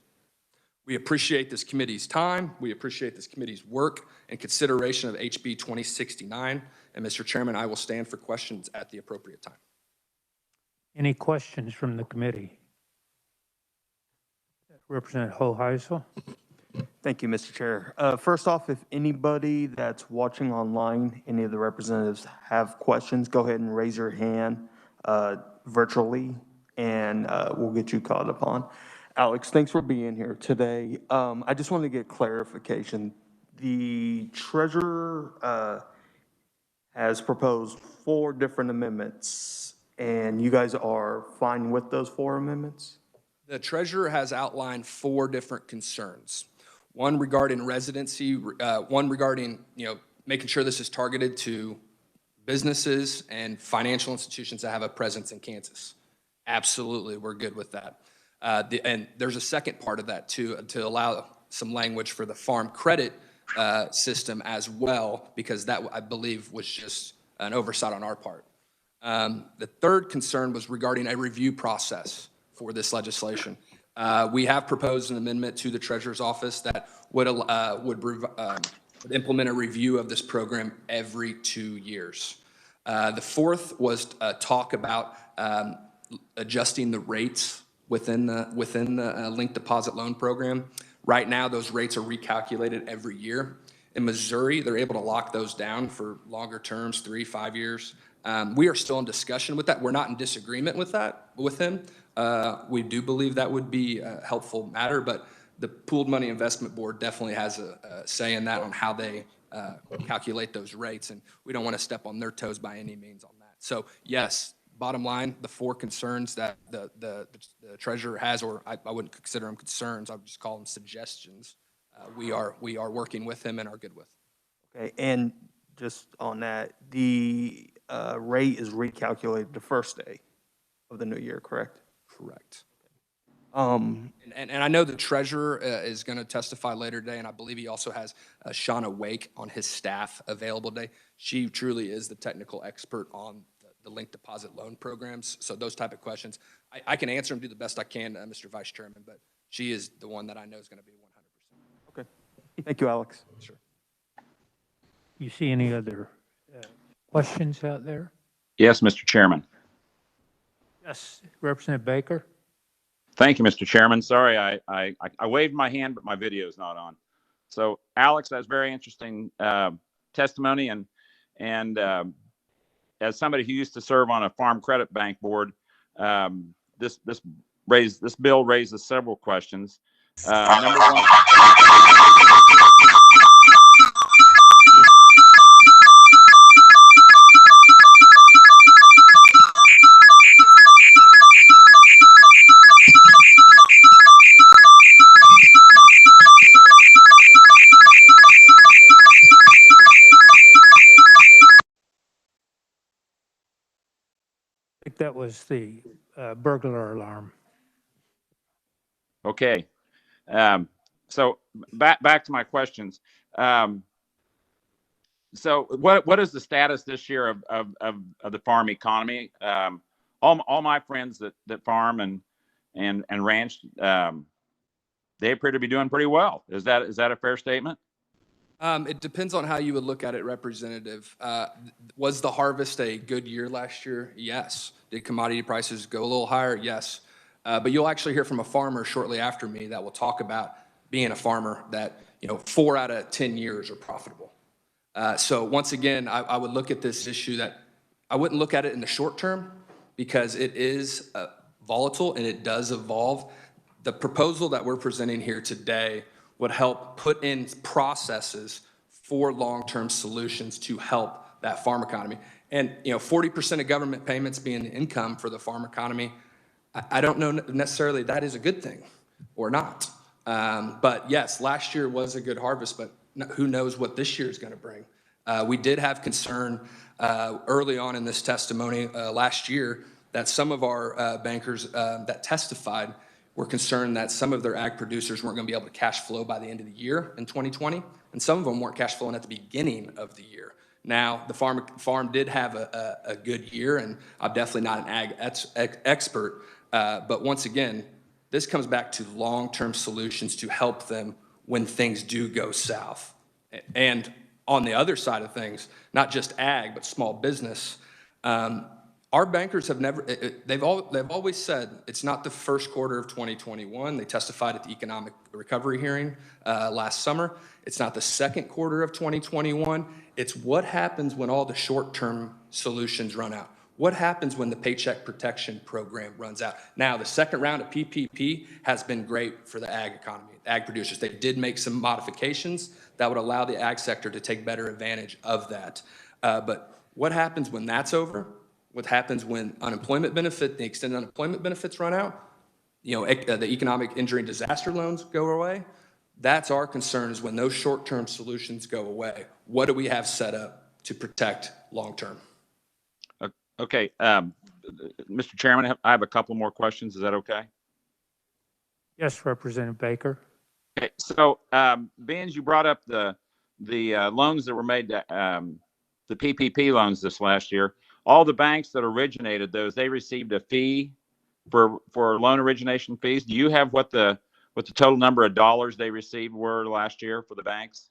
We appreciate this committee's time, we appreciate this committee's work and consideration of HB 2069, and Mr. Chairman, I will stand for questions at the appropriate time. Any questions from the committee? Representative Hoheisel. Thank you, Mr. Chair. First off, if anybody that's watching online, any of the representatives have questions, go ahead and raise your hand virtually, and we'll get you caught upon. Alex, thanks for being here today. I just wanted to get clarification. The treasurer has proposed 4 different amendments, and you guys are fine with those 4 amendments? The treasurer has outlined 4 different concerns. One regarding residency, one regarding, making sure this is targeted to businesses and financial institutions that have a presence in Kansas. Absolutely, we're good with that. And there's a second part of that too, to allow some language for the farm credit system as well, because that, I believe, was just an oversight on our part. The third concern was regarding a review process for this legislation. We have proposed an amendment to the Treasurer's Office that would implement a review of this program every 2 years. The fourth was talk about adjusting the rates within the linked deposit loan program. Right now, those rates are recalculated every year. In Missouri, they're able to lock those down for longer terms, 3-5 years. We are still in discussion with that. We're not in disagreement with that with him. We do believe that would be a helpful matter, but the Pooled Money Investment Board definitely has a say in that on how they calculate those rates, and we don't want to step on their toes by any means on that. So yes, bottom line, the 4 concerns that the treasurer has, or I wouldn't consider them concerns, I would just call them suggestions. We are working with him and are good with. Okay, and just on that, the rate is recalculated the first day of the new year, correct? Correct. And I know the treasurer is going to testify later today, and I believe he also has Shauna Wake on his staff available today. She truly is the technical expert on the linked deposit loan programs. So those type of questions, I can answer them, do the best I can, Mr. Vice Chairman, but she is the one that I know is going to be 100%. Okay. Thank you, Alex. Sure. You see any other questions out there? Yes, Mr. Chairman. Yes, Representative Baker. Thank you, Mr. Chairman. Sorry, I waved my hand, but my video is not on. So, Alex, that's very interesting testimony, and as somebody who used to serve on a farm credit bank board, this bill raises several questions. Number one. the burglar alarm. Okay. So back to my questions. So what is the status this year of the farm economy? All my friends that farm and ranch, they appear to be doing pretty well. Is that a fair statement? It depends on how you would look at it, Representative. Was the harvest a good year last year? Yes. Did commodity prices go a little higher? Yes. But you'll actually hear from a farmer shortly after me that will talk about being a farmer that, 4 out of 10 years are profitable. So once again, I would look at this issue that I wouldn't look at it in the short term because it is volatile and it does evolve. The proposal that we're presenting here today would help put in processes for long-term solutions to help that farm economy. And 40% of government payments being the income for the farm economy, I don't know necessarily that is a good thing or not. But yes, last year was a good harvest, but who knows what this year is going to bring. We did have concern early on in this testimony last year that some of our bankers that testified were concerned that some of their ag producers weren't going to be able to cash flow by the end of the year in 2020, and some of them weren't cash flowing at the beginning of the year. Now, the farm did have a good year, and I'm definitely not an ag expert, but once again, this comes back to long-term solutions to help them when things do go south. And on the other side of things, not just ag, but small business, our bankers have never, they've always said it's not the first quarter of 2021. They testified at the economic recovery hearing last summer. It's not the second quarter of 2021. It's what happens when all the short-term solutions run out. What happens when the Paycheck Protection Program runs out? Now, the second round of PPP has been great for the ag economy, ag producers. They did make some modifications that would allow the ag sector to take better advantage of that. But what happens when that's over? What happens when unemployment benefit, the extended unemployment benefits run out? The economic injury and disaster loans go away. That's our concern, is when those short-term solutions go away. What do we have set up to protect long-term? Okay, Mr. Chairman, I have a couple more questions. Is that okay? Yes, Representative Baker. Okay, so being you brought up the loans that were made to the PPP loans this last year, all the banks that originated those, they received a fee for loan origination fees. Do you have what the total number of dollars they received were last year for the banks?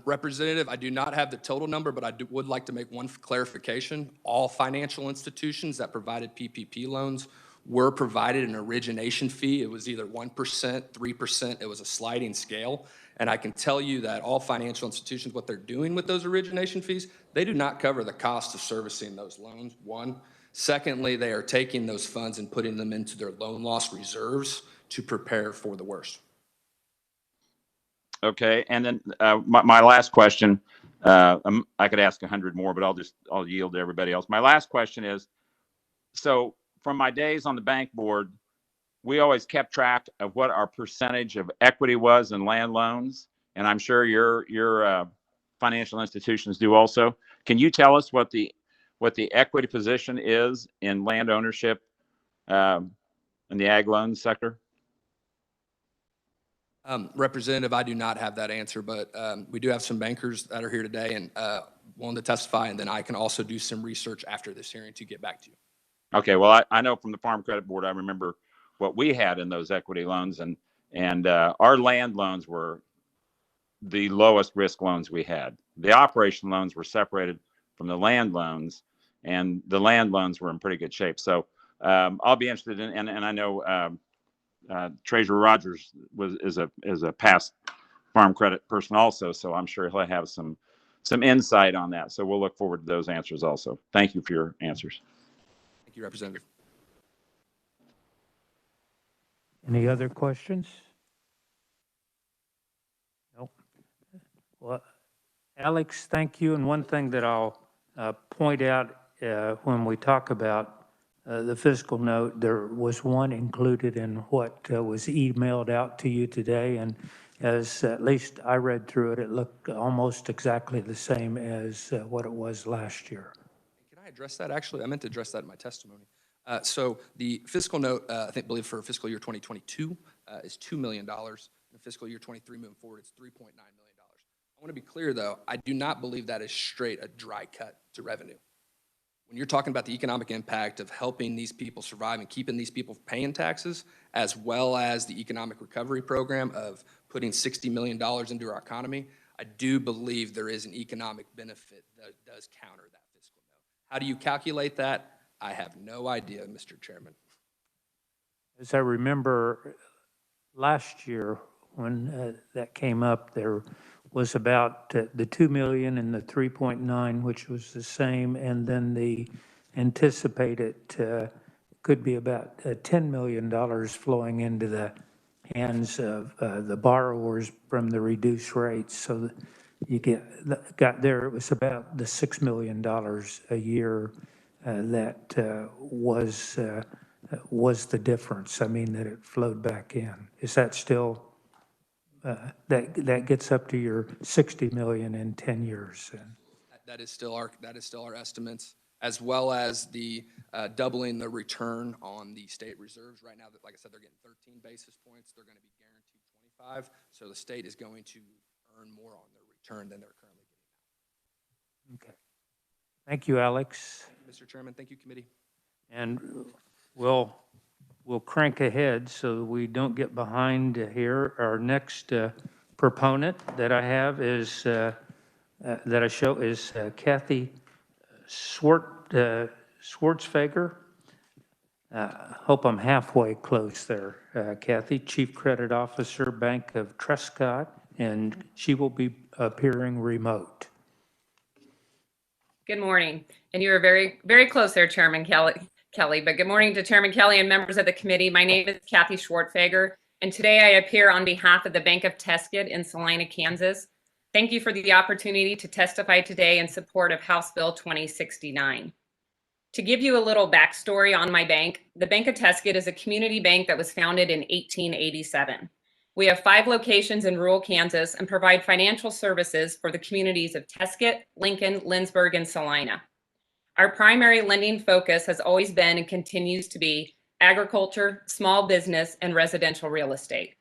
Representative, I do not have the total number, but I would like to make one clarification. All financial institutions that provided PPP loans were provided an origination fee. It was either 1%, 3%. It was a sliding scale. And I can tell you that all financial institutions, what they're doing with those origination fees, they do not cover the cost of servicing those loans, one. Secondly, they are taking those funds and putting them into their loan loss reserves to prepare for the worst. Okay, and then my last question, I could ask 100 more, but I'll yield to everybody else. My last question is, so from my days on the bank board, we always kept track of what our percentage of equity was in land loans, and I'm sure your financial institutions do also. Can you tell us what the equity position is in land ownership in the ag loan sector? Representative, I do not have that answer, but we do have some bankers that are here today and willing to testify, and then I can also do some research after this hearing to get back to you. Okay, well, I know from the Farm Credit Board, I remember what we had in those equity loans, and our land loans were the lowest risk loans we had. The operation loans were separated from the land loans, and the land loans were in pretty good shape. So I'll be interested in, and I know Treasurer Rogers is a past Farm Credit person also, so I'm sure he'll have some insight on that. So we'll look forward to those answers also. Thank you for your answers. Thank you, Representative. Any other questions? Nope. Well, Alex, thank you. And one thing that I'll point out when we talk about the fiscal note, there was one included in what was emailed out to you today. And as at least I read through it, it looked almost exactly the same as what it was last year. Can I address that? Actually, I meant to address that in my testimony. So the fiscal note, I believe for fiscal year 2022 is $2 million. In fiscal year 23 moving forward, it's $3.9 million. I want to be clear, though, I do not believe that is straight a dry cut to revenue. When you're talking about the economic impact of helping these people survive and keeping these people paying taxes, as well as the economic recovery program of putting $60 million into our economy, I do believe there is an economic benefit that does counter that fiscal note. How do you calculate that? I have no idea, Mr. Chairman. As I remember last year when that came up, there was about the 2 million and the 3.9, which was the same, and then the anticipated could be about $10 million flowing into the hands of the borrowers from the reduced rates. So you got there, it was about the $6 million a year that was the difference. I mean, that it flowed back in. Is that still, that gets up to your 60 million in 10 years? That is still our estimates, as well as the doubling the return on the state reserves. Right now, like I said, they're getting 13 basis points. They're going to be guaranteed 25. So the state is going to earn more on their return than they're currently getting now. Okay. Thank you, Alex. Mr. Chairman, thank you, committee. And we'll crank ahead so we don't get behind here. Our next proponent that I have is, that I show is Kathy Schwartzfeger. Hope I'm halfway close there. Kathy, Chief Credit Officer, Bank of Truscott, and she will be appearing remote. Good morning. And you are very, very close there, Chairman Kelly, but good morning to Chairman Kelly and members of the committee. My name is Kathy Schwartzfeger, and today I appear on behalf of the Bank of Truscott in Salina, Kansas. Thank you for the opportunity to testify today in support of House Bill 2069. To give you a little backstory on my bank, the Bank of Truscott is a community bank that was founded in 1887. We have 5 locations in rural Kansas and provide financial services for the communities of Truscott, Lincoln, Lindsborg, and Salina. Our primary lending focus has always been and continues to be agriculture, small business, and residential real estate.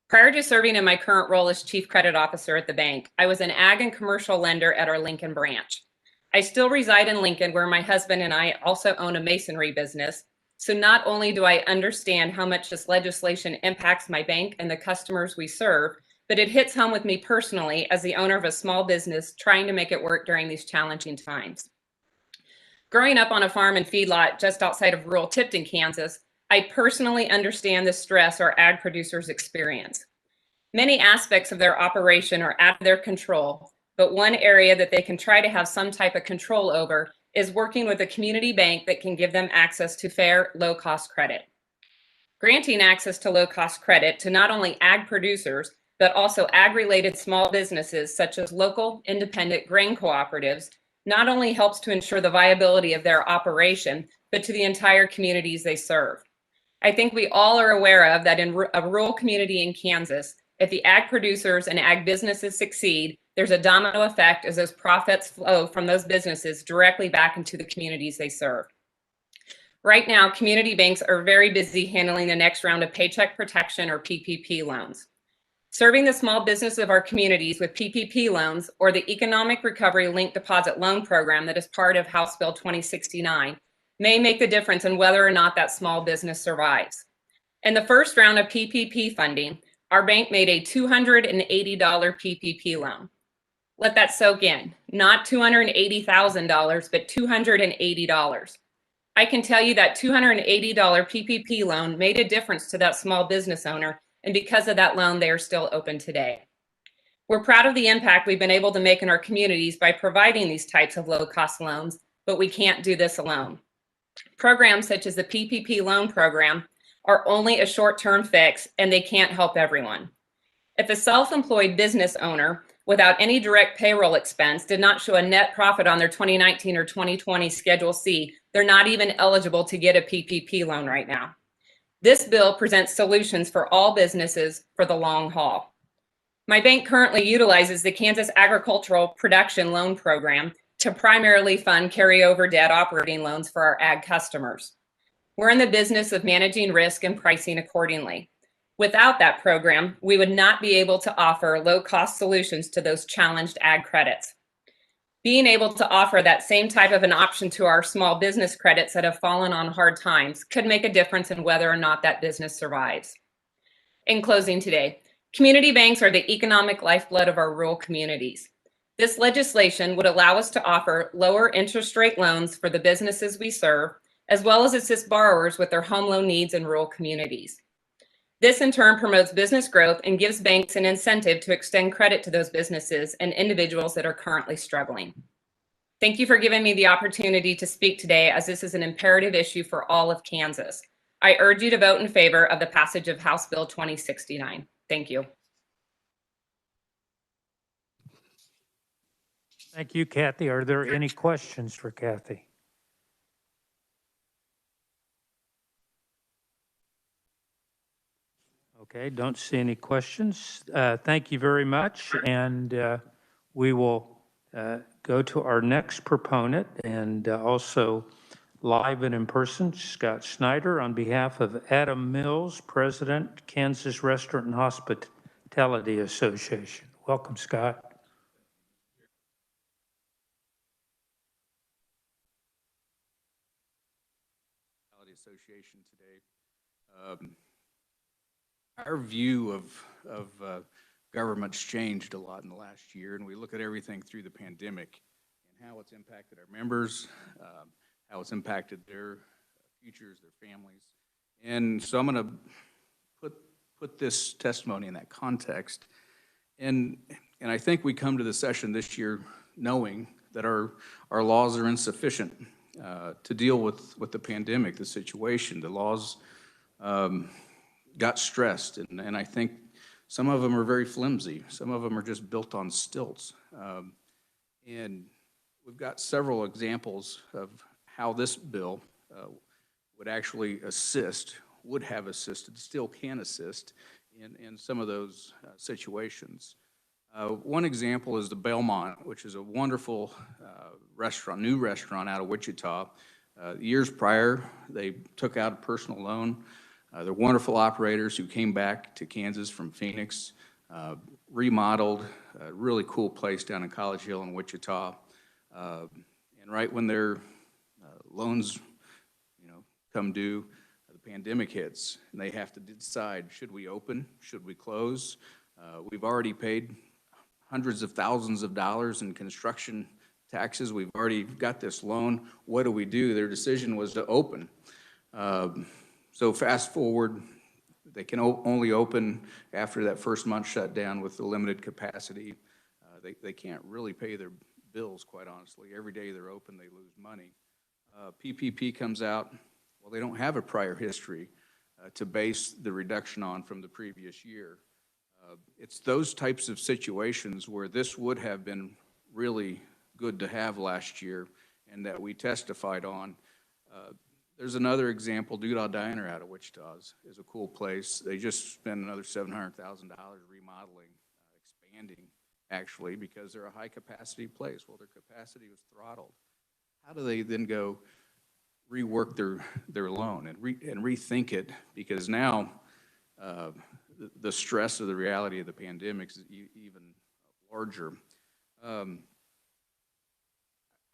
Prior to serving in my current role as Chief Credit Officer at the bank, I was an ag and commercial lender at our Lincoln branch. I still reside in Lincoln, where my husband and I also own a masonry business. So not only do I understand how much this legislation impacts my bank and the customers we serve, but it hits home with me personally as the owner of a small business trying to make it work during these challenging times. Growing up on a farm and feedlot just outside of rural Tipton, Kansas, I personally understand the stress our ag producers experience. Many aspects of their operation are out of their control, but one area that they can try to have some type of control over is working with a community bank that can give them access to fair, low-cost credit. Granting access to low-cost credit to not only ag producers, but also ag-related small businesses such as local independent grain cooperatives not only helps to ensure the viability of their operation, but to the entire communities they serve. I think we all are aware of that in a rural community in Kansas, if the ag producers and ag businesses succeed, there's a domino effect as those profits flow from those businesses directly back into the communities they serve. Right now, community banks are very busy handling the next round of Paycheck Protection or PPP loans. Serving the small business of our communities with PPP loans or the Economic Recovery Linked Deposit Loan Program that is part of House Bill 2069 may make the difference in whether or not that small business survives. In the first round of PPP funding, our bank made a $280 PPP loan. Let that soak in, not $280,000, but $280. I can tell you that $280 PPP loan made a difference to that small business owner, and because of that loan, they are still open today. We're proud of the impact we've been able to make in our communities by providing these types of low-cost loans, but we can't do this alone. Programs such as the PPP loan program are only a short-term fix, and they can't help everyone. If a self-employed business owner without any direct payroll expense did not show a net profit on their 2019 or 2020 Schedule C, they're not even eligible to get a PPP loan right now. This bill presents solutions for all businesses for the long haul. My bank currently utilizes the Kansas Agricultural Production Loan Program to primarily fund carryover debt operating loans for our ag customers. We're in the business of managing risk and pricing accordingly. Without that program, we would not be able to offer low-cost solutions to those challenged ag credits. Being able to offer that same type of an option to our small business credits that have fallen on hard times could make a difference in whether or not that business survives. In closing today, community banks are the economic lifeblood of our rural communities. This legislation would allow us to offer lower interest rate loans for the businesses we serve, as well as assist borrowers with their home loan needs in rural communities. This in turn promotes business growth and gives banks an incentive to extend credit to those businesses and individuals that are currently struggling. Thank you for giving me the opportunity to speak today, as this is an imperative issue for all of Kansas. I urge you to vote in favor of the passage of House Bill 2069. Thank you. Thank you, Kathy. Are there any questions for Kathy? Okay, don't see any questions. Thank you very much. And we will go to our next proponent, and also live and in person, Scott Snyder, on behalf of Adam Mills, President, Kansas Restaurant and Hospitality Association. Welcome, Scott. Association today. Our view of government's changed a lot in the last year, and we look at everything through the pandemic and how it's impacted our members, how it's impacted their futures, their families. And so I'm going to put this testimony in that context. And I think we come to the session this year knowing that our laws are insufficient to deal with the pandemic, the situation. The laws got stressed, and I think some of them are very flimsy. Some of them are just built on stilts. And we've got several examples of how this bill would actually assist, would have assisted, still can assist in some of those situations. One example is the Belmont, which is a wonderful restaurant, new restaurant out of Wichita. Years prior, they took out a personal loan. They're wonderful operators who came back to Kansas from Phoenix, remodeled, a really cool place down in College Hill in Wichita. And right when their loans, come due, the pandemic hits, and they have to decide, should we open, should we close? We've already paid hundreds of thousands of dollars in construction taxes. We've already got this loan. What do we do? Their decision was to open. So fast forward, they can only open after that first month shut down with the limited capacity. They can't really pay their bills, quite honestly. Every day they're open, they lose money. PPP comes out. Well, they don't have a prior history to base the reduction on from the previous year. It's those types of situations where this would have been really good to have last year and that we testified on. There's another example, Doodah Diner out of Wichita is a cool place. They just spent another $700,000 remodeling, expanding actually, because they're a high capacity place. Well, their capacity was throttled. How do they then go rework their loan and rethink it? Because now the stress of the reality of the pandemic is even larger. I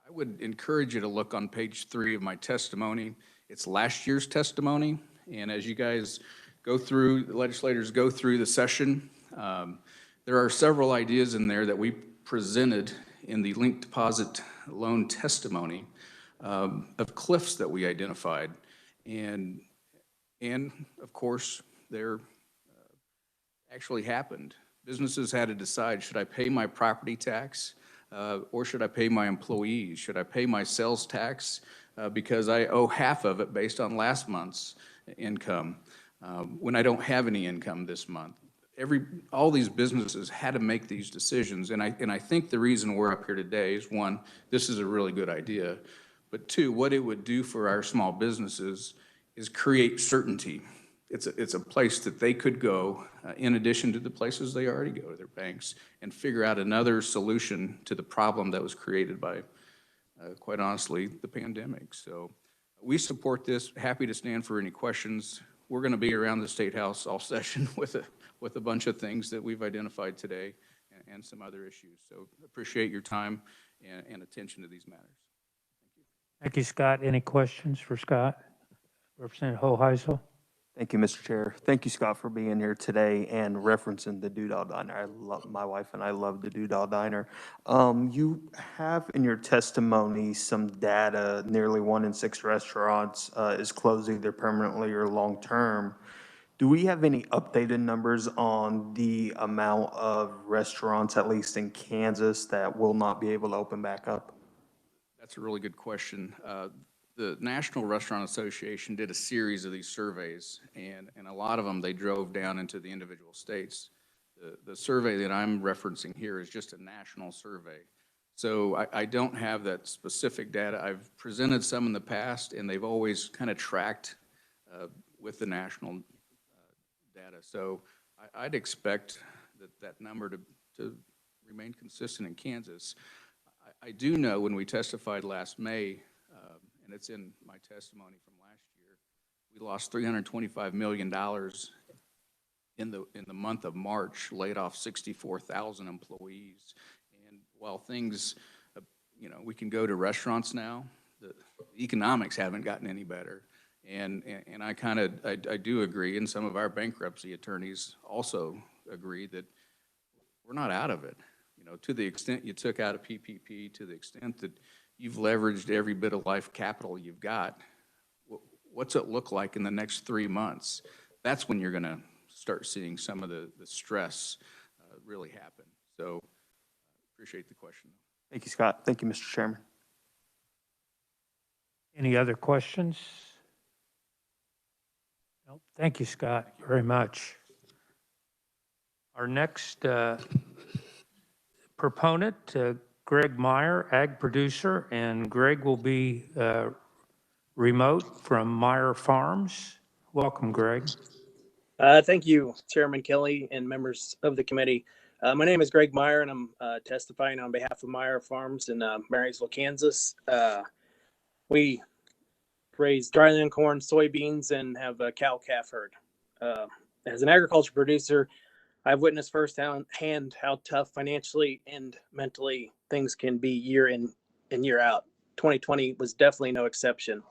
would encourage you to look on page 3 of my testimony. It's last year's testimony, and as you guys go through, the legislators go through the session, there are several ideas in there that we presented in the linked deposit loan testimony of cliffs that we identified, and of course they're actually happened. Businesses had to decide, should I pay my property tax or should I pay my employees? Should I pay my sales tax because I owe half of it based on last month's income when I don't have any income this month? All these businesses had to make these decisions, and I think the reason we're up here today is, one, this is a really good idea, but two, what it would do for our small businesses is create certainty. It's a place that they could go, in addition to the places they already go, their banks, and figure out another solution to the problem that was created by, quite honestly, the pandemic. So We support this. Happy to stand for any questions. We're going to be around the State House all session with a bunch of things that we've identified today and some other issues. So appreciate your time and attention to these matters. Thank you, Scott. Any questions for Scott? Representative Hoheisel? Thank you, Mr. Chair. Thank you, Scott, for being here today and referencing the Doodah Diner. I love, my wife and I love the Doodah Diner. You have in your testimony some data, nearly 1 in 6 restaurants is closed either permanently or long-term. Do we have any updated numbers on the amount of restaurants, at least in Kansas, that will not be able to open back up? That's a really good question. The National Restaurant Association did a series of these surveys, and a lot of them, they drove down into the individual states. The survey that I'm referencing here is just a national survey. So I don't have that specific data. I've presented some in the past, and they've always kind of tracked with the national data. So I'd expect that number to remain consistent in Kansas. I do know when we testified last May, and it's in my testimony from last year, we lost $325 million in the month of March, laid off 64,000 employees. And while things, we can go to restaurants now, the economics haven't gotten any better. And I do agree, and some of our bankruptcy attorneys also agree that we're not out of it. To the extent you took out a PPP, to the extent that you've leveraged every bit of life capital you've got, what's it look like in the next 3 months? That's when you're going to start seeing some of the stress really happen. So appreciate the question. Thank you, Scott. Thank you, Mr. Chairman. Any other questions? No. Thank you, Scott, very much. Our next proponent, Greg Meyer, ag producer, and Greg will be remote from Meyer Farms. Welcome, Greg. Thank you, Chairman Kelly and members of the committee. My name is Greg Meyer, and I'm testifying on behalf of Meyer Farms in Marysville, Kansas. We raise dryland corn, soybeans, and have a cow-calf herd. As an agriculture producer, I've witnessed firsthand how tough financially and mentally things can be year in and year out. 2020 was definitely no exception.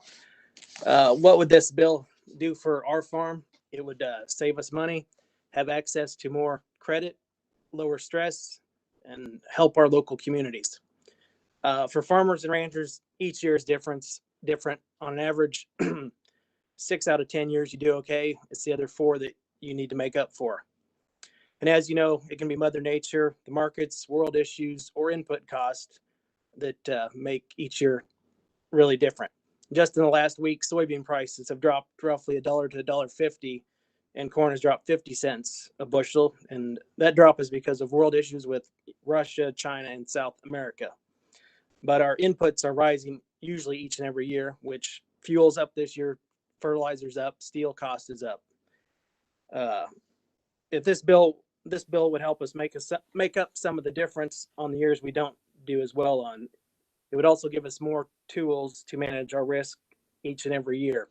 What would this bill do for our farm? It would save us money, have access to more credit, lower stress, and help our local communities. For farmers and ranchers, each year is different. On an average, 6 out of 10 years you do okay. It's the other 4 that you need to make up for. And as you know, it can be Mother Nature, the markets, world issues, or input costs that make each year really different. Just in the last week, soybean prices have dropped roughly $1 to $1.50, and corn has dropped 50 cents a bushel. And that drop is because of world issues with Russia, China, and South America. But our inputs are rising usually each and every year, which fuel's up this year, fertilizer's up, steel cost is up. If this bill would help us make up some of the difference on the years we don't do as well on. It would also give us more tools to manage our risk each and every year.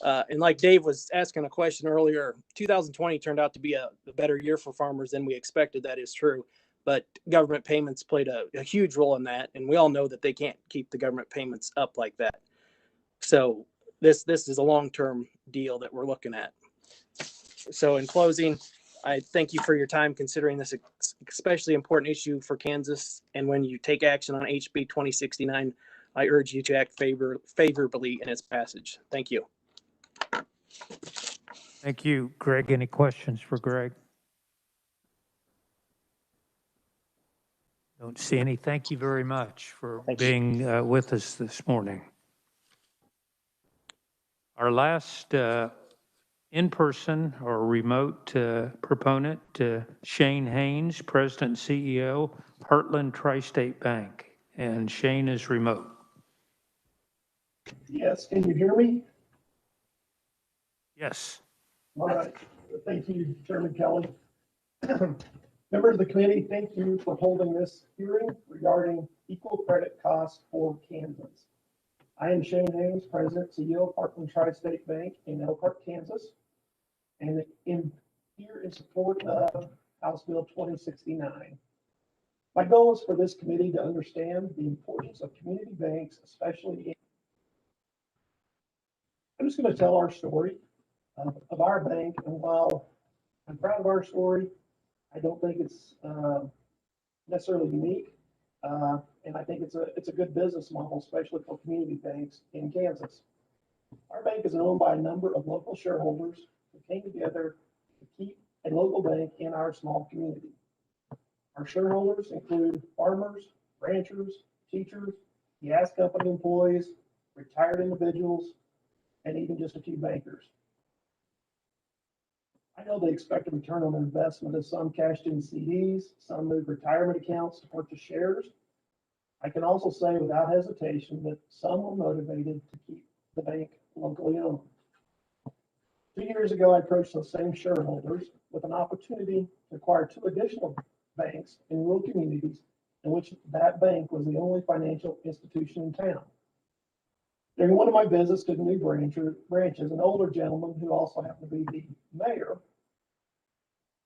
And like Dave was asking a question earlier, 2020 turned out to be a better year for farmers than we expected. That is true. But government payments played a huge role in that. And we all know that they can't keep the government payments up like that. So this is a long-term deal that we're looking at. So in closing, I thank you for your time considering this especially important issue for Kansas. And when you take action on HB 2069, I urge you to act favorably in its passage. Thank you. Thank you, Greg. Any questions for Greg? Don't see any. Thank you very much for being with us this morning. Our last in-person or remote proponent, Shane Haynes, President and CEO, Heartland Tri-State Bank. And Shane is remote. Yes, can you hear me? Yes. All right. Thank you, Chairman Kelly. Members of the committee, thank you for holding this hearing regarding equal credit costs for Kansas. I am Shane Haynes, President, CEO of Parkland Tri-State Bank in Elkhart, Kansas, and here in support of House Bill 2069. My goal is for this committee to understand the importance of community banks, especially I'm just going to tell our story of our bank, and while I'm proud of our story, I don't think it's necessarily unique, and I think it's a good business model, especially for community banks in Kansas. Our bank is owned by a number of local shareholders who came together to keep a local bank in our small community. Our shareholders include farmers, ranchers, teachers, gas company employees, retired individuals, and even just a few bankers. I know they expect a return on investment as some cashed in CDs, some moved retirement accounts to purchase shares. I can also say without hesitation that some were motivated to keep the bank locally owned. 2 years ago, I approached those same shareholders with an opportunity to acquire 2 additional banks in rural communities in which that bank was the only financial institution in town. During one of my visits to the new branches, an older gentleman who also happened to be the mayor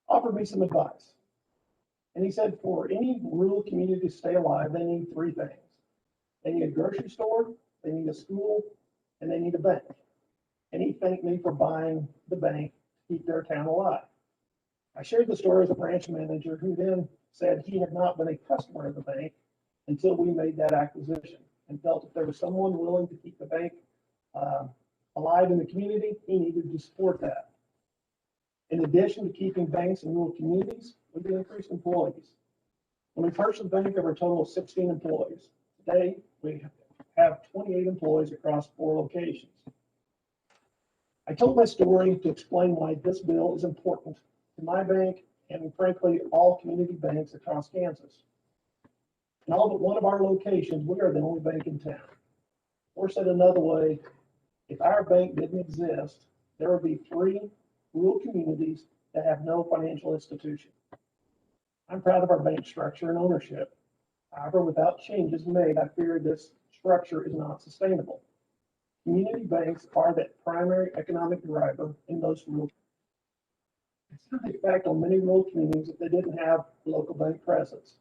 offered me some advice. And he said, for any rural community to stay alive, they need 3 things. They need a grocery store, they need a school, and they need a bank. And he thanked me for buying the bank to keep their town alive. I shared the story with a branch manager who then said he had not been a customer of the bank until we made that acquisition, and felt if there was someone willing to keep the bank alive in the community, he needed to support that. In addition to keeping banks in rural communities, we can increase employees. When we purchased the bank, there were a total of 16 employees. Today, we have 28 employees across 4 locations. I told my story to explain why this bill is important to my bank and frankly, all community banks across Kansas. In all but one of our locations, we are the only bank in town. Or said another way, if our bank didn't exist, there would be 3 rural communities that have no financial institution. I'm proud of our bank structure and ownership. However, without changes made, I fear this structure is not sustainable. Community banks are that primary economic driver in most rural. It's not the effect on many rural communities if they didn't have a local bank presence.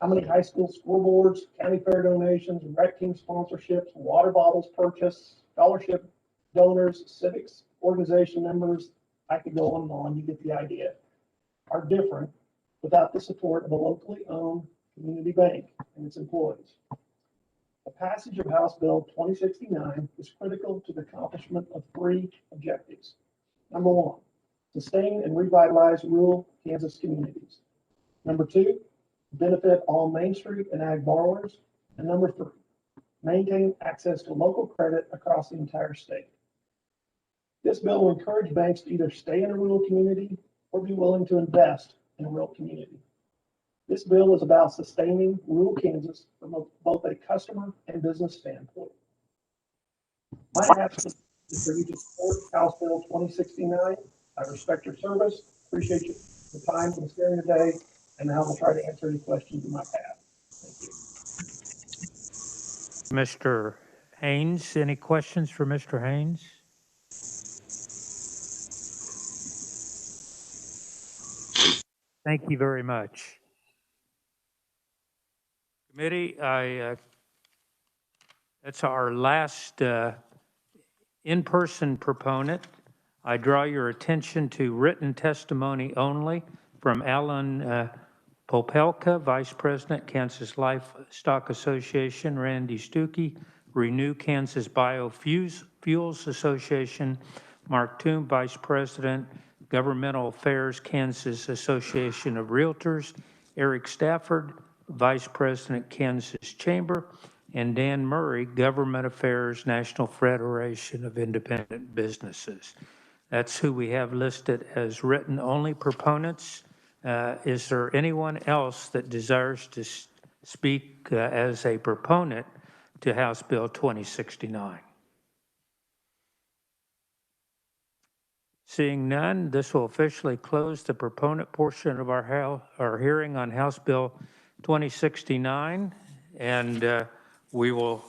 How many high school scoreboards, county fair donations, rec team sponsorships, water bottles purchased, scholarship donors, civics organization members, I could go on and on, you get the idea, are different without the support of a locally owned community bank and its employees. The passage of House Bill 2069 is critical to the accomplishment of 3 objectives. Number 1, sustain and revitalize rural Kansas communities. Number 2, benefit all Main Street and ag borrowers. And number 3, maintain access to local credit across the entire state. This bill will encourage banks to either stay in a rural community or be willing to invest in a rural community. This bill is about sustaining rural Kansas from both a customer and business standpoint. My ask is for you to support House Bill 2069. I respect your service, appreciate your time and sharing today, and now we'll try to answer any questions you might have. Thank you. Mr. Haynes, any questions for Mr. Haynes? Thank you very much. Committee, that's our last in-person proponent. I draw your attention to written testimony only from Alan Popelka, Vice President, Kansas Livestock Association, Randy Stuckey, Renew Kansas Biofuels Association, Mark Toom, Vice President, Governmental Affairs, Kansas Association of Realtors, Eric Stafford, Vice President, Kansas Chamber, and Dan Murray, Government Affairs, National Federation of Independent Businesses. That's who we have listed as written-only proponents. Is there anyone else that desires to speak as a proponent to House Bill 2069? Seeing none, this will officially close the proponent portion of our hearing on House Bill 2069, and we will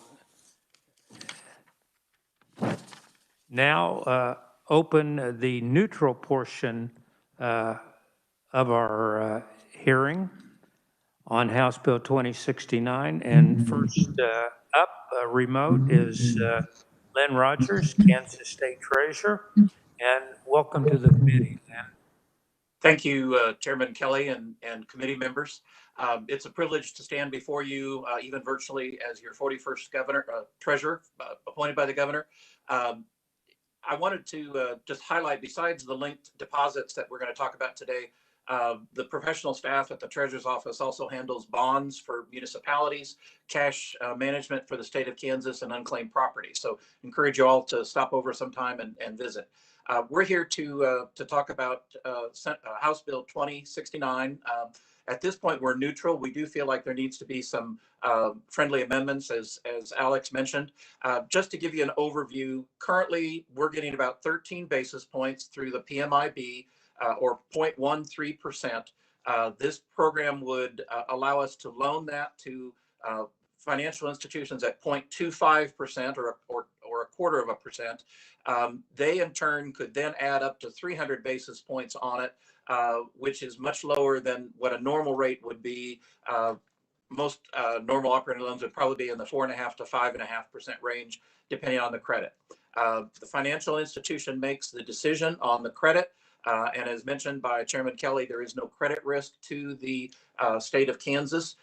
Now, open the neutral portion of our hearing on House Bill 2069. And first up, remote, is Lynn Rogers, Kansas State Treasurer. And welcome to the committee, Lynn. Thank you, Chairman Kelly and committee members. It's a privilege to stand before you, even virtually, as your 41st treasurer appointed by the governor. I wanted to just highlight, besides the linked deposits that we're going to talk about today, the professional staff at the treasurer's office also handles bonds for municipalities, cash management for the state of Kansas, and unclaimed property. So encourage you all to stop over sometime and visit. We're here to talk about House Bill 2069. At this point, we're neutral. We do feel like there needs to be some friendly amendments, as Alex mentioned. Just to give you an overview, currently we're getting about 13 basis points through the PMIB, or 0.13%. This program would allow us to loan that to financial institutions at 0.25% or a quarter of a percent. They in turn could then add up to 300 basis points on it, which is much lower than what a normal rate would be. Most normal operating loans would probably be in the 4.5% to 5.5% range, depending on the credit. The financial institution makes the decision on the credit. And as mentioned by Chairman Kelly, there is no credit risk to the state of Kansas.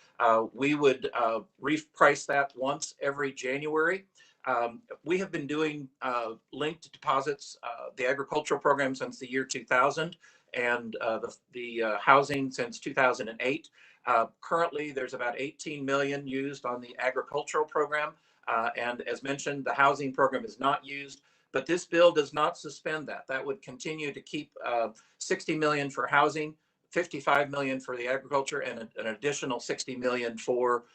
We would reprice that once every January. We have been doing linked deposits, the agricultural program, since the year 2000, and the housing since 2008. Currently, there's about 18 million used on the agricultural program. And as mentioned, the housing program is not used. But this bill does not suspend that. That would continue to keep 60 million for housing, 55 million for the agriculture, and an additional 60 million for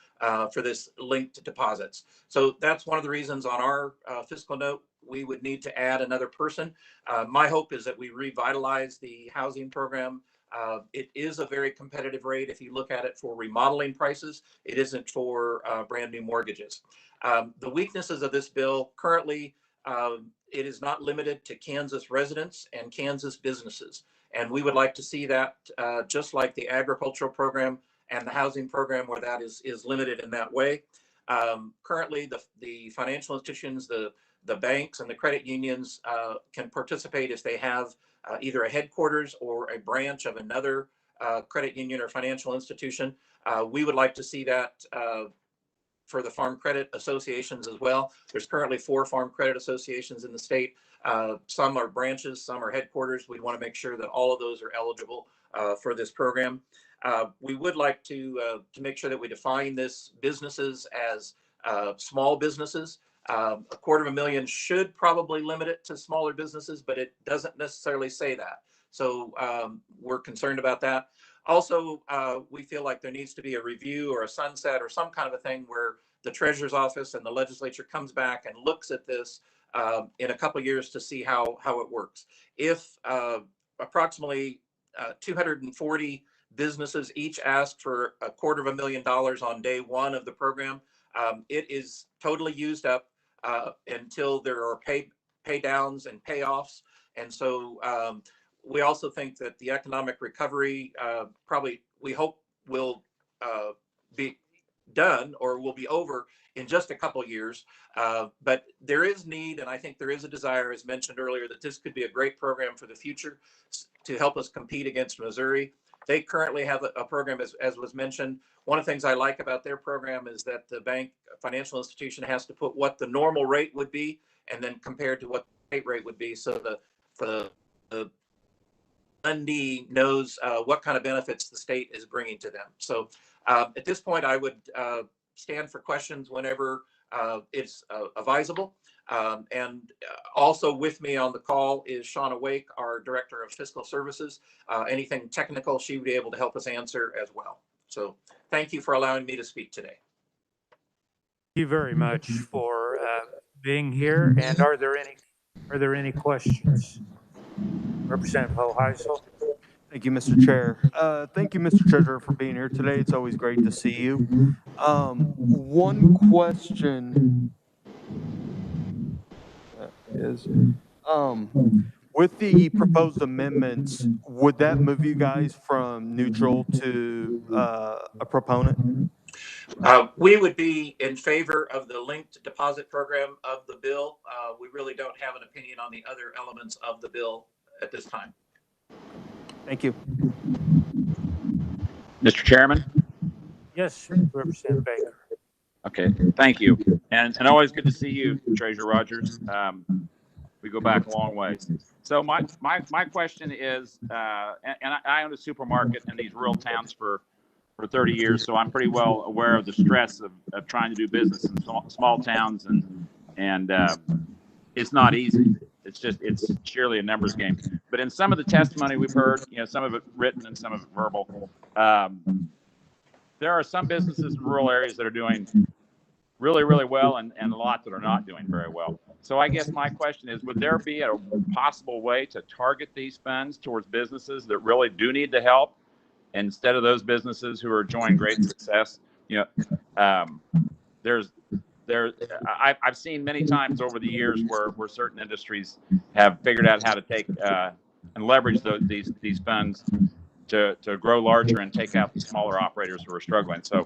this linked deposits. So that's one of the reasons on our fiscal note we would need to add another person. My hope is that we revitalize the housing program. It is a very competitive rate if you look at it for remodeling prices. It isn't for brand new mortgages. The weaknesses of this bill currently, it is not limited to Kansas residents and Kansas businesses. And we would like to see that just like the agricultural program and the housing program, where that is limited in that way. Currently, the financial institutions, the banks and the credit unions can participate if they have either a headquarters or a branch of another credit union or financial institution. We would like to see that for the farm credit associations as well. There's currently 4 farm credit associations in the state. Some are branches, some are headquarters. We want to make sure that all of those are eligible for this program. We would like to make sure that we define this businesses as small businesses. $250,000 should probably limit it to smaller businesses, but it doesn't necessarily say that. So we're concerned about that. Also, we feel like there needs to be a review or a sunset or some kind of a thing where the treasurer's office and the legislature comes back and looks at this in a couple of years to see how it works. If approximately 240 businesses each ask for $250,000 on day one of the program, it is totally used up until there are pay downs and payoffs. And so we also think that the economic recovery probably, we hope, will be done or will be over in just a couple of years. But there is need, and I think there is a desire, as mentioned earlier, that this could be a great program for the future to help us compete against Missouri. They currently have a program, as was mentioned. One of the things I like about their program is that the bank financial institution has to put what the normal rate would be and then compared to what the state rate would be, so the lendee knows what kind of benefits the state is bringing to them. So at this point, I would stand for questions whenever it's advisable. And also with me on the call is Shauna Wake, our Director of Fiscal Services. Anything technical, she would be able to help us answer as well. So thank you for allowing me to speak today. Thank you very much for being here. And are there any questions? Representative Hoheisel. Thank you, Mr. Chair. Thank you, Mr. Treasurer, for being here today. It's always great to see you. One question. is. With the proposed amendments, would that move you guys from neutral to a proponent? We would be in favor of the linked deposit program of the bill. We really don't have an opinion on the other elements of the bill at this time. Thank you. Mr. Chairman? Yes, Representative Baker. Okay, thank you. And always good to see you, Treasurer Rogers. We go back a long ways. So my question is, and I owned a supermarket in these rural towns for 30 years, so I'm pretty well aware of the stress of trying to do business in small towns, and it's not easy. It's surely a numbers game. But in some of the testimony we've heard, some of it written and some of it verbal, there are some businesses in rural areas that are doing really, really well, and a lot that are not doing very well. So I guess my question is, would there be a possible way to target these funds towards businesses that really do need the help instead of those businesses who are enjoying great success? I've seen many times over the years where certain industries have figured out how to take and leverage these funds to grow larger and take out the smaller operators who are struggling. So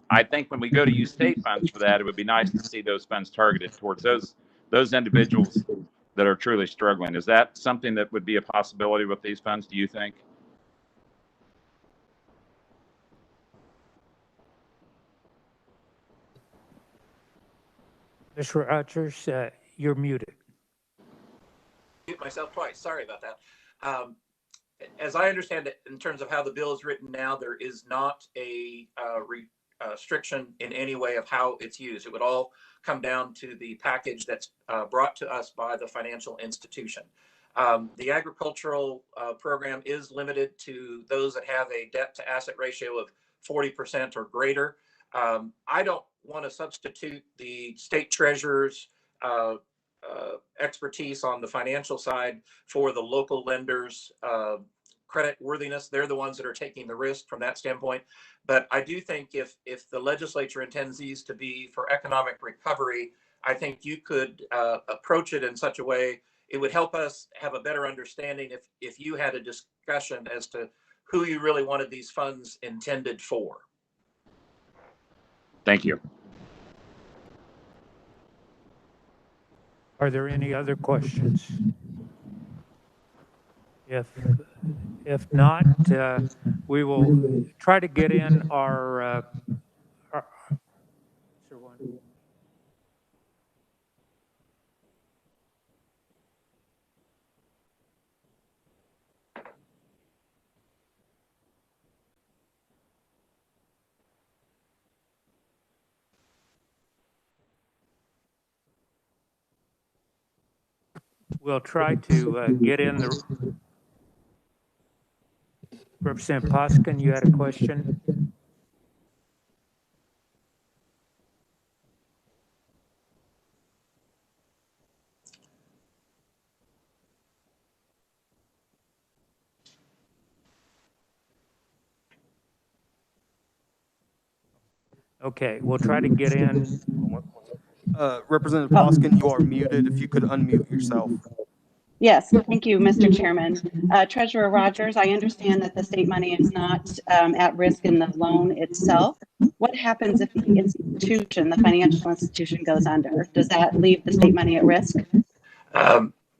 I think when we go to use state funds for that, it would be nice to see those funds targeted towards those individuals that are truly struggling. Is that something that would be a possibility with these funds, do you think? Mr. Rogers, you're muted. Mute myself twice. Sorry about that. As I understand it, in terms of how the bill is written now, there is not a restriction in any way of how it's used. It would all come down to the package that's brought to us by the financial institution. The agricultural program is limited to those that have a debt to asset ratio of 40% or greater. I don't want to substitute the state treasurer's expertise on the financial side for the local lenders' credit worthiness. They're the ones that are taking the risk from that standpoint. But I do think if the legislature intends these to be for economic recovery, I think you could approach it in such a way it would help us have a better understanding if you had a discussion as to who you really wanted these funds intended for. Thank you. Are there any other questions? If not, we will try to get in our we'll try to get in the. Representative Poskin, you had a question? Okay, we'll try to get in. Representative Poskin, you are muted. If you could unmute yourself. Yes, thank you, Mr. Chairman. Treasurer Rogers, I understand that the state money is not at risk in the loan itself. What happens if the institution, the financial institution, goes under? Does that leave the state money at risk?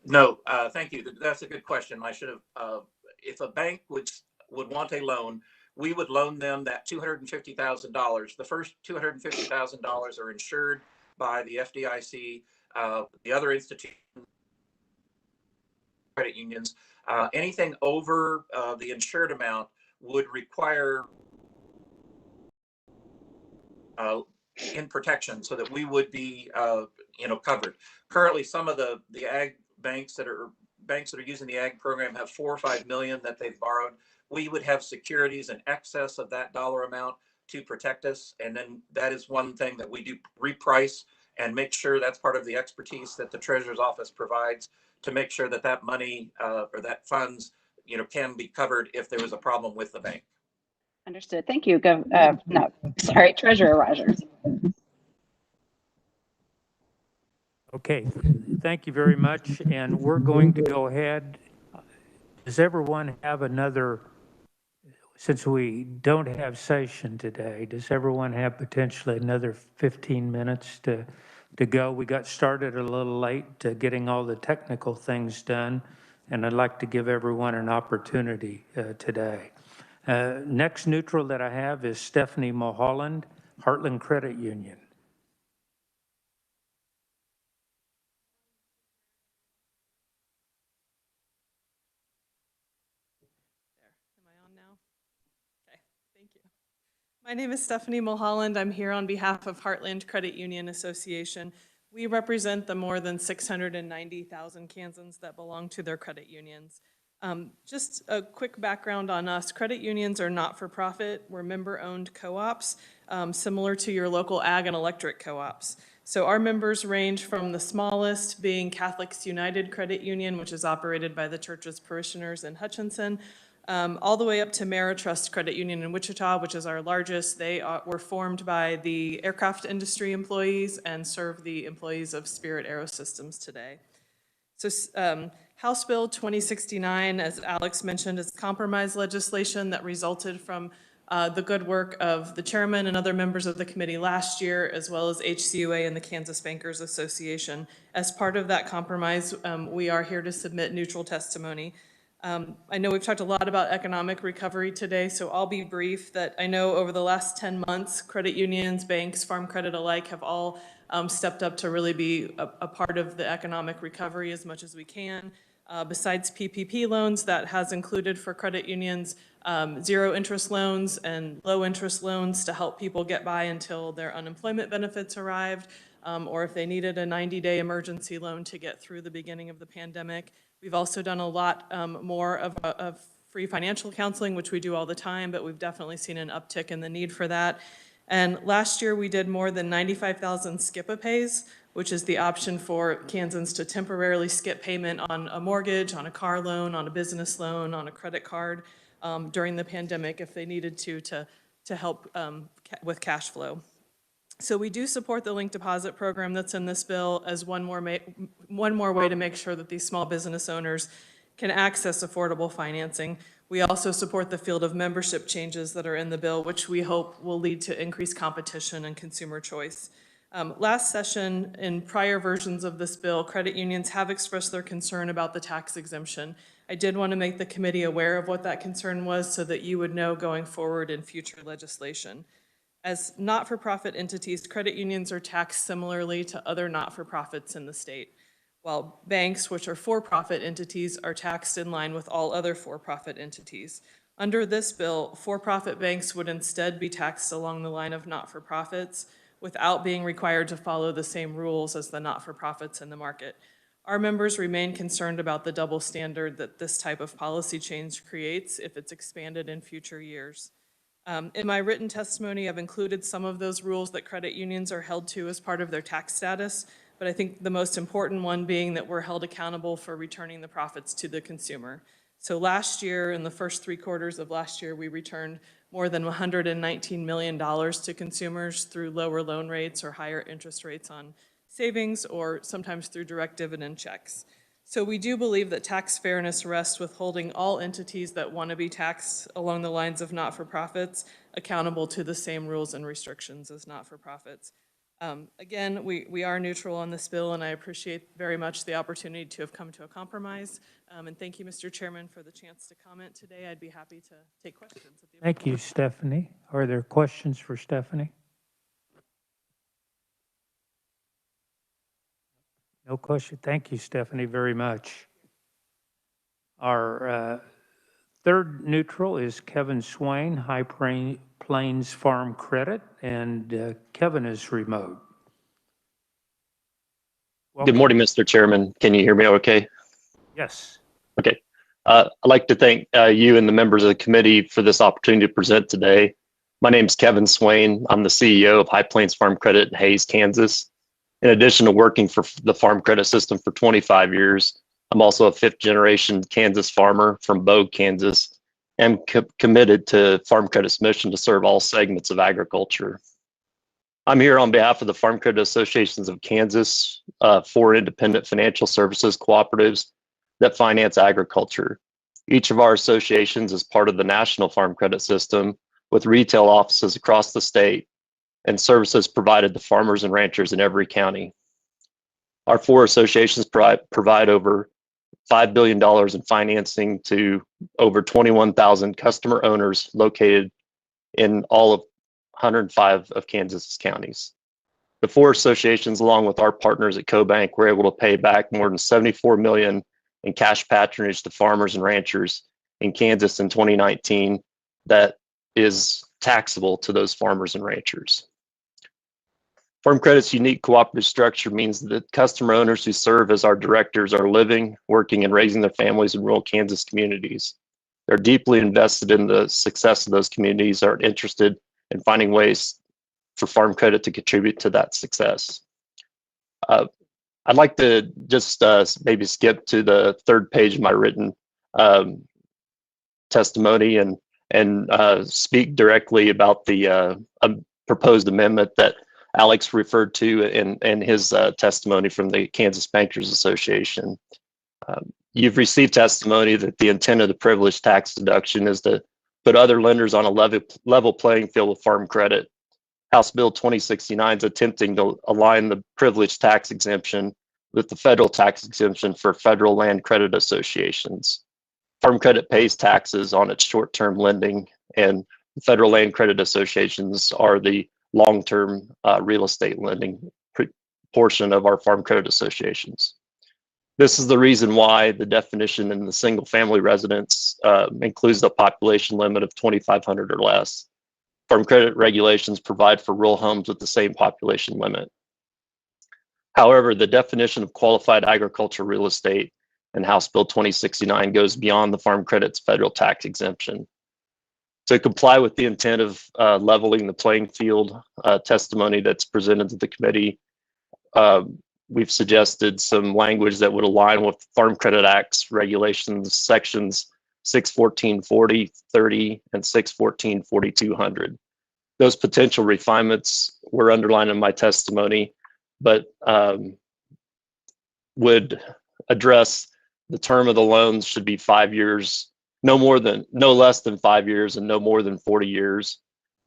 No, thank you. That's a good question. I should have. If a bank would want a loan, we would loan them that $250,000. The first $250,000 are insured by the FDIC. The other institutions, credit unions, anything over the insured amount would require in protection so that we would be covered. Currently, some of the ag banks that are using the ag program have $4 or $5 million that they've borrowed. We would have securities in excess of that dollar amount to protect us, and then that is one thing that we do reprice and make sure that's part of the expertise that the Treasurer's Office provides to make sure that that money or that funds can be covered if there was a problem with the bank. Understood. Thank you. Treasurer Rogers. Okay, thank you very much, and we're going to go ahead. Does everyone have another, since we don't have session today, does everyone have potentially another 15 minutes to go? We got started a little late getting all the technical things done, and I'd like to give everyone an opportunity today. Next neutral that I have is Stephanie Mulholland, Heartland Credit Union. Am I on now? Okay, thank you. My name is Stephanie Mulholland. I'm here on behalf of Heartland Credit Union Association. We represent the more than 690,000 Kansans that belong to their credit unions. Just a quick background on us. Credit unions are not-for-profit. We're member-owned co-ops, similar to your local ag and electric co-ops. So our members range from the smallest being Catholics United Credit Union, which is operated by the church's parishioners in Hutchinson, all the way up to Meritrust Credit Union in Wichita, which is our largest. They were formed by the aircraft industry employees and serve the employees of Spirit Aerosystems today. So House Bill 2069, as Alex mentioned, is compromise legislation that resulted from the good work of the chairman and other members of the committee last year, as well as HCUA and the Kansas Bankers Association. As part of that compromise, we are here to submit neutral testimony. I know we've talked a lot about economic recovery today, so I'll be brief that I know over the last 10 months, credit unions, banks, farm credit alike have all stepped up to really be a part of the economic recovery as much as we can. Besides PPP loans, that has included for credit unions zero interest loans and low interest loans to help people get by until their unemployment benefits arrived, or if they needed a 90-day emergency loan to get through the beginning of the pandemic. We've also done a lot more of free financial counseling, which we do all the time, but we've definitely seen an uptick in the need for that. And last year we did more than 95,000 skip-a-pays, which is the option for Kansans to temporarily skip payment on a mortgage, on a car loan, on a business loan, on a credit card during the pandemic if they needed to help with cash flow. So we do support the link deposit program that's in this bill as one more way to make sure that these small business owners can access affordable financing. We also support the field of membership changes that are in the bill, which we hope will lead to increased competition and consumer choice. Last session, in prior versions of this bill, credit unions have expressed their concern about the tax exemption. I did want to make the committee aware of what that concern was so that you would know going forward in future legislation. As not-for-profit entities, credit unions are taxed similarly to other not-for-profits in the state, while banks, which are for-profit entities, are taxed in line with all other for-profit entities. Under this bill, for-profit banks would instead be taxed along the line of not-for-profits without being required to follow the same rules as the not-for-profits in the market. Our members remain concerned about the double standard that this type of policy change creates if it's expanded in future years. In my written testimony, I've included some of those rules that credit unions are held to as part of their tax status, but I think the most important one being that we're held accountable for returning the profits to the consumer. So last year, in the first 3 quarters of last year, we returned more than $119 million to consumers through lower loan rates or higher interest rates on savings, or sometimes through direct dividend checks. So we do believe that tax fairness rests with holding all entities that want to be taxed along the lines of not-for-profits accountable to the same rules and restrictions as not-for-profits. Again, we are neutral on this bill, and I appreciate very much the opportunity to have come to a compromise. And thank you, Mr. Chairman, for the chance to comment today. I'd be happy to take questions. Thank you, Stephanie. Are there questions for Stephanie? No question. Thank you, Stephanie, very much. Our third neutral is Kevin Swain, High Plains Farm Credit, and Kevin is remote. Welcome. Good morning, Mr. Chairman. Can you hear me okay? Yes. Okay. I'd like to thank you and the members of the committee for this opportunity to present today. My name is Kevin Swain. I'm the CEO of High Plains Farm Credit in Hays, Kansas. In addition to working for the farm credit system for 25 years, I'm also a 5th-generation Kansas farmer from Bogue, Kansas, and committed to Farm Credit's mission to serve all segments of agriculture. I'm here on behalf of the Farm Credit Associations of Kansas, 4 independent financial services cooperatives that finance agriculture. Each of our associations is part of the national farm credit system with retail offices across the state and services provided to farmers and ranchers in every county. Our 4 associations provide over $5 billion in financing to over 21,000 customer owners located in all of 105 of Kansas's counties. The 4 associations, along with our partners at CoBank, were able to pay back more than $74 million in cash patronage to farmers and ranchers in Kansas in 2019 that is taxable to those farmers and ranchers. Farm Credit's unique cooperative structure means that customer owners who serve as our directors are living, working, and raising their families in rural Kansas communities. They're deeply invested in the success of those communities, are interested in finding ways for Farm Credit to contribute to that success. I'd like to just maybe skip to the 3rd page of my written testimony and speak directly about the proposed amendment that Alex referred to in his testimony from the Kansas Bankers Association. You've received testimony that the intent of the privilege tax deduction is to put other lenders on a level playing field with Farm Credit. House Bill 2069 is attempting to align the privilege tax exemption with the federal tax exemption for federal land credit associations. Farm Credit pays taxes on its short-term lending, and federal land credit associations are the long-term real estate lending portion of our Farm Credit associations. This is the reason why the definition in the single-family residence includes a population limit of 2,500 or less. Farm Credit regulations provide for rural homes with the same population limit. However, the definition of qualified agricultural real estate in House Bill 2069 goes beyond the Farm Credit's federal tax exemption. To comply with the intent of leveling the playing field testimony that's presented to the committee, we've suggested some language that would align with Farm Credit Act's regulations, sections 61440, 30, and 614 200. Those potential refinements were underlined in my testimony, but would address the term of the loans should be 5 years, no less than 5 years, and no more than 40 years.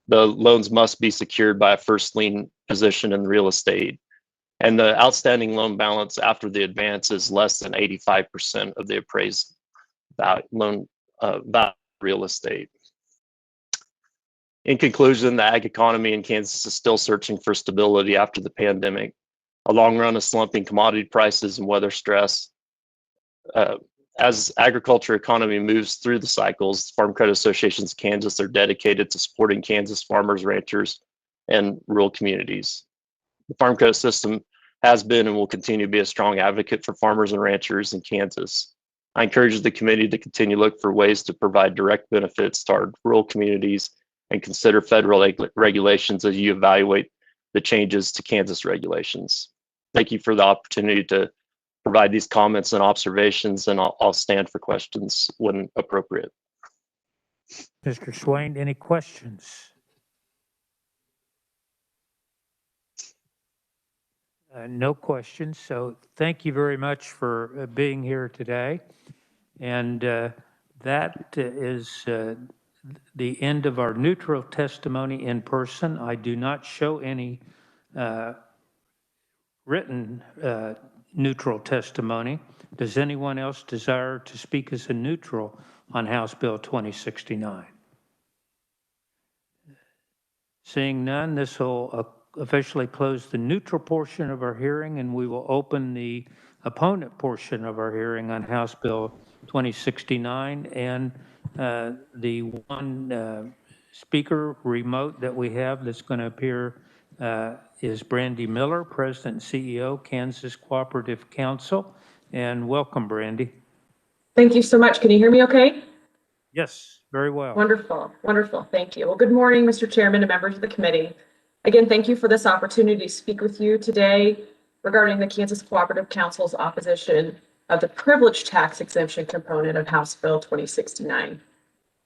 The loans must be secured by a first lien position in real estate, and the outstanding loan balance after the advance is less than 85% of the appraised loan value real estate. In conclusion, the ag economy in Kansas is still searching for stability after the pandemic. A long run of slumping commodity prices and weather stress. As agriculture economy moves through the cycles, Farm Credit Associations of Kansas are dedicated to supporting Kansas farmers, ranchers, and rural communities. The Farm Credit system has been and will continue to be a strong advocate for farmers and ranchers in Kansas. I encourage the committee to continue to look for ways to provide direct benefits to our rural communities and consider federal regulations as you evaluate the changes to Kansas regulations. Thank you for the opportunity to provide these comments and observations, and I'll stand for questions when appropriate. Mr. Swain, any questions? No questions, so thank you very much for being here today. And that is the end of our neutral testimony in person. I do not show any written neutral testimony. Does anyone else desire to speak as a neutral on House Bill 2069? Seeing none, this will officially close the neutral portion of our hearing, and we will open the opponent portion of our hearing on House Bill 2069. And the one speaker remote that we have that's going to appear is Brandy Miller, President and CEO, Kansas Cooperative Council. And welcome, Brandy. Thank you so much. Can you hear me okay? Yes, very well. Wonderful, wonderful. Thank you. Well, good morning, Mr. Chairman and members of the committee. Again, thank you for this opportunity to speak with you today regarding the Kansas Cooperative Council's opposition of the privilege tax exemption component of House Bill 2069. I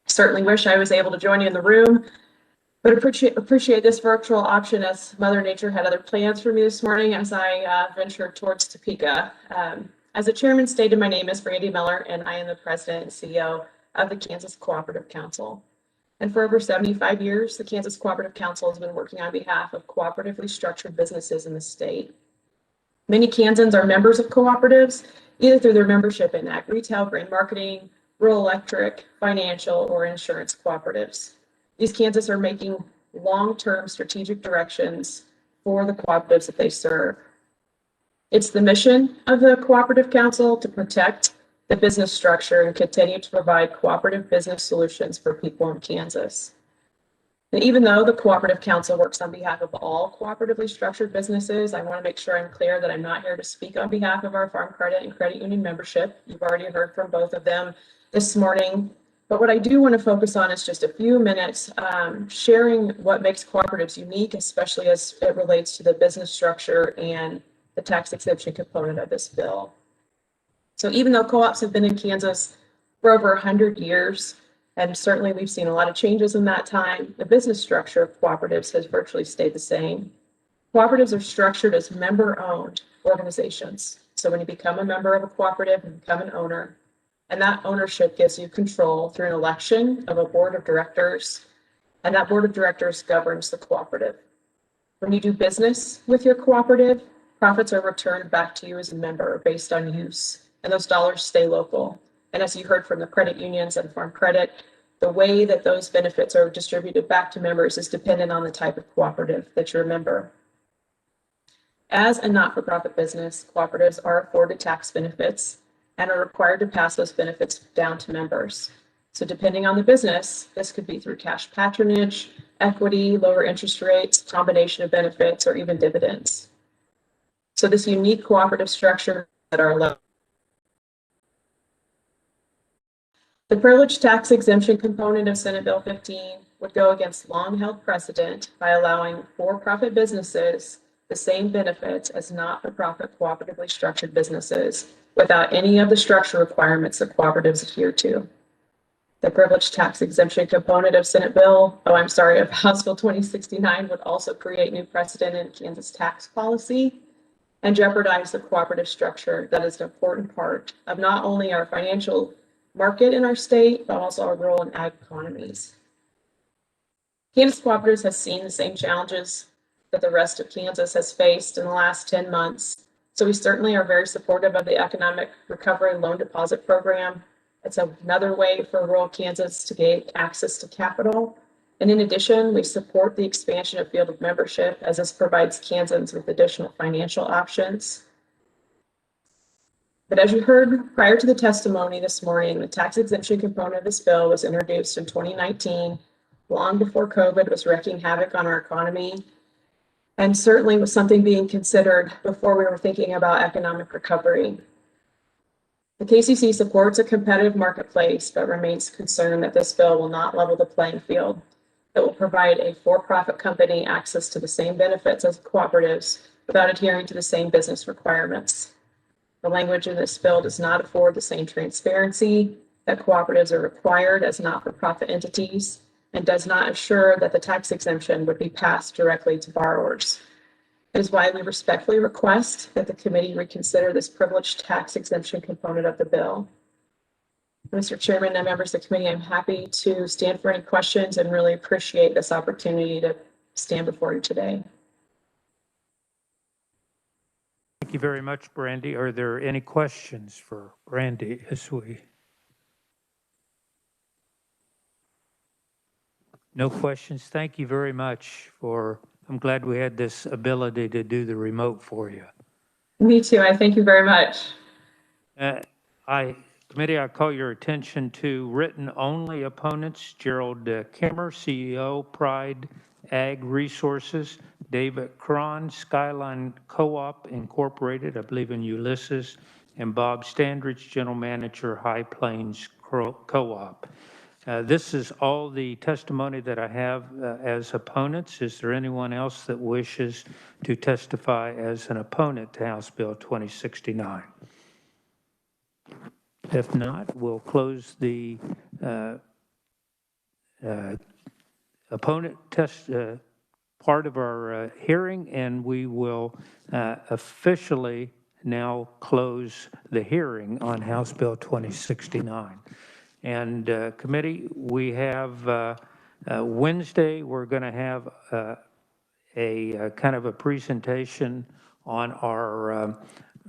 certainly wish I was able to join you in the room But appreciate this virtual option as Mother Nature had other plans for me this morning as I ventured towards Topeka. As the chairman stated, my name is Brandy Miller, and I am the president and CEO of the Kansas Cooperative Council. And for over 75 years, the Kansas Cooperative Council has been working on behalf of cooperatively structured businesses in the state. Many Kansans are members of cooperatives, either through their membership in ag retail, grain marketing, rural electric, financial, or insurance cooperatives. These Kansas are making long-term strategic directions for the cooperatives that they serve. It's the mission of the Cooperative Council to protect the business structure and continue to provide cooperative business solutions for people in Kansas. And even though the Cooperative Council works on behalf of all cooperatively structured businesses, I want to make sure I'm clear that I'm not here to speak on behalf of our farm credit and credit union membership. You've already heard from both of them this morning. But what I do want to focus on is just a few minutes sharing what makes cooperatives unique, especially as it relates to the business structure and the tax exemption component of this bill. So even though co-ops have been in Kansas for over 100 years, and certainly we've seen a lot of changes in that time, the business structure of cooperatives has virtually stayed the same. Cooperatives are structured as member-owned organizations. So when you become a member of a cooperative, you become an owner, and that ownership gives you control through an election of a board of directors, and that board of directors governs the cooperative. When you do business with your cooperative, profits are returned back to you as a member based on use, and those dollars stay local. And as you heard from the credit unions and Farm Credit, the way that those benefits are distributed back to members is dependent on the type of cooperative that you're a member. As a not-for-profit business, cooperatives are afforded tax benefits and are required to pass those benefits down to members. So depending on the business, this could be through cash patronage, equity, lower interest rates, combination of benefits, or even dividends. So this unique cooperative structure that are low. The privileged tax exemption component of Senate Bill 15 would go against long-held precedent by allowing for-profit businesses the same benefits as not-for-profit cooperatively structured businesses without any of the structure requirements that cooperatives adhere to. The privileged tax exemption component of of House Bill 2069 would also create new precedent in Kansas tax policy and jeopardize the cooperative structure that is an important part of not only our financial market in our state, but also our rural and ag economies. Kansas Cooperatives has seen the same challenges that the rest of Kansas has faced in the last 10 months. So we certainly are very supportive of the Economic Recovery Loan Deposit Program. It's another way for rural Kansas to gain access to capital. And in addition, we support the expansion of field of membership as this provides Kansans with additional financial options. But as you heard prior to the testimony this morning, the tax exemption component of this bill was introduced in 2019, long before COVID was wreaking havoc on our economy, and certainly was something being considered before we were thinking about economic recovery. The KCC supports a competitive marketplace, but remains concerned that this bill will not level the playing field. It will provide a for-profit company access to the same benefits as cooperatives without adhering to the same business requirements. The language in this bill does not afford the same transparency that cooperatives are required as not-for-profit entities and does not assure that the tax exemption would be passed directly to borrowers. It is why we respectfully request that the committee reconsider this privileged tax exemption component of the bill. Mr. Chairman and members of the committee, I'm happy to stand for any questions and really appreciate this opportunity to stand before you today. Thank you very much, Brandy. Are there any questions for Brandy as we? No questions. Thank you very much I'm glad we had this ability to do the remote for you. Me too. I thank you very much. Committee, I call your attention to written-only opponents. Gerald Kimmer, CEO, Pride Ag Resources. David Cron, Skyline Co-op Incorporated, I believe in Ulysses. And Bob Standridge, General Manager, High Plains Co-op. This is all the testimony that I have as opponents. Is there anyone else that wishes to testify as an opponent to House Bill 2069? If not, we'll close the opponent test part of our hearing, and we will officially now close the hearing on House Bill 2069. And committee, we have Wednesday, we're going to have a kind of a presentation on our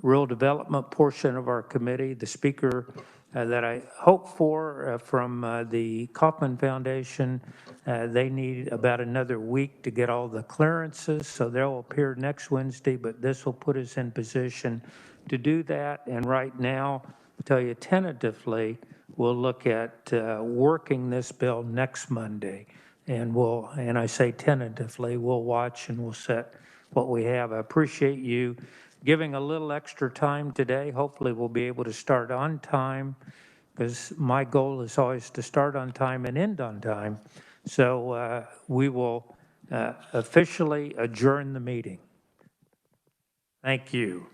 rural development portion of our committee. The speaker that I hope for from the Kauffman Foundation, they need about another week to get all the clearances, so they'll appear next Wednesday, but this will put us in position to do that. And right now, I'll tell you tentatively, we'll look at working this bill next Monday. And and I say tentatively, we'll watch and we'll set what we have. I appreciate you giving a little extra time today. Hopefully we'll be able to start on time, because my goal is always to start on time and end on time. So we will officially adjourn the meeting. Thank you.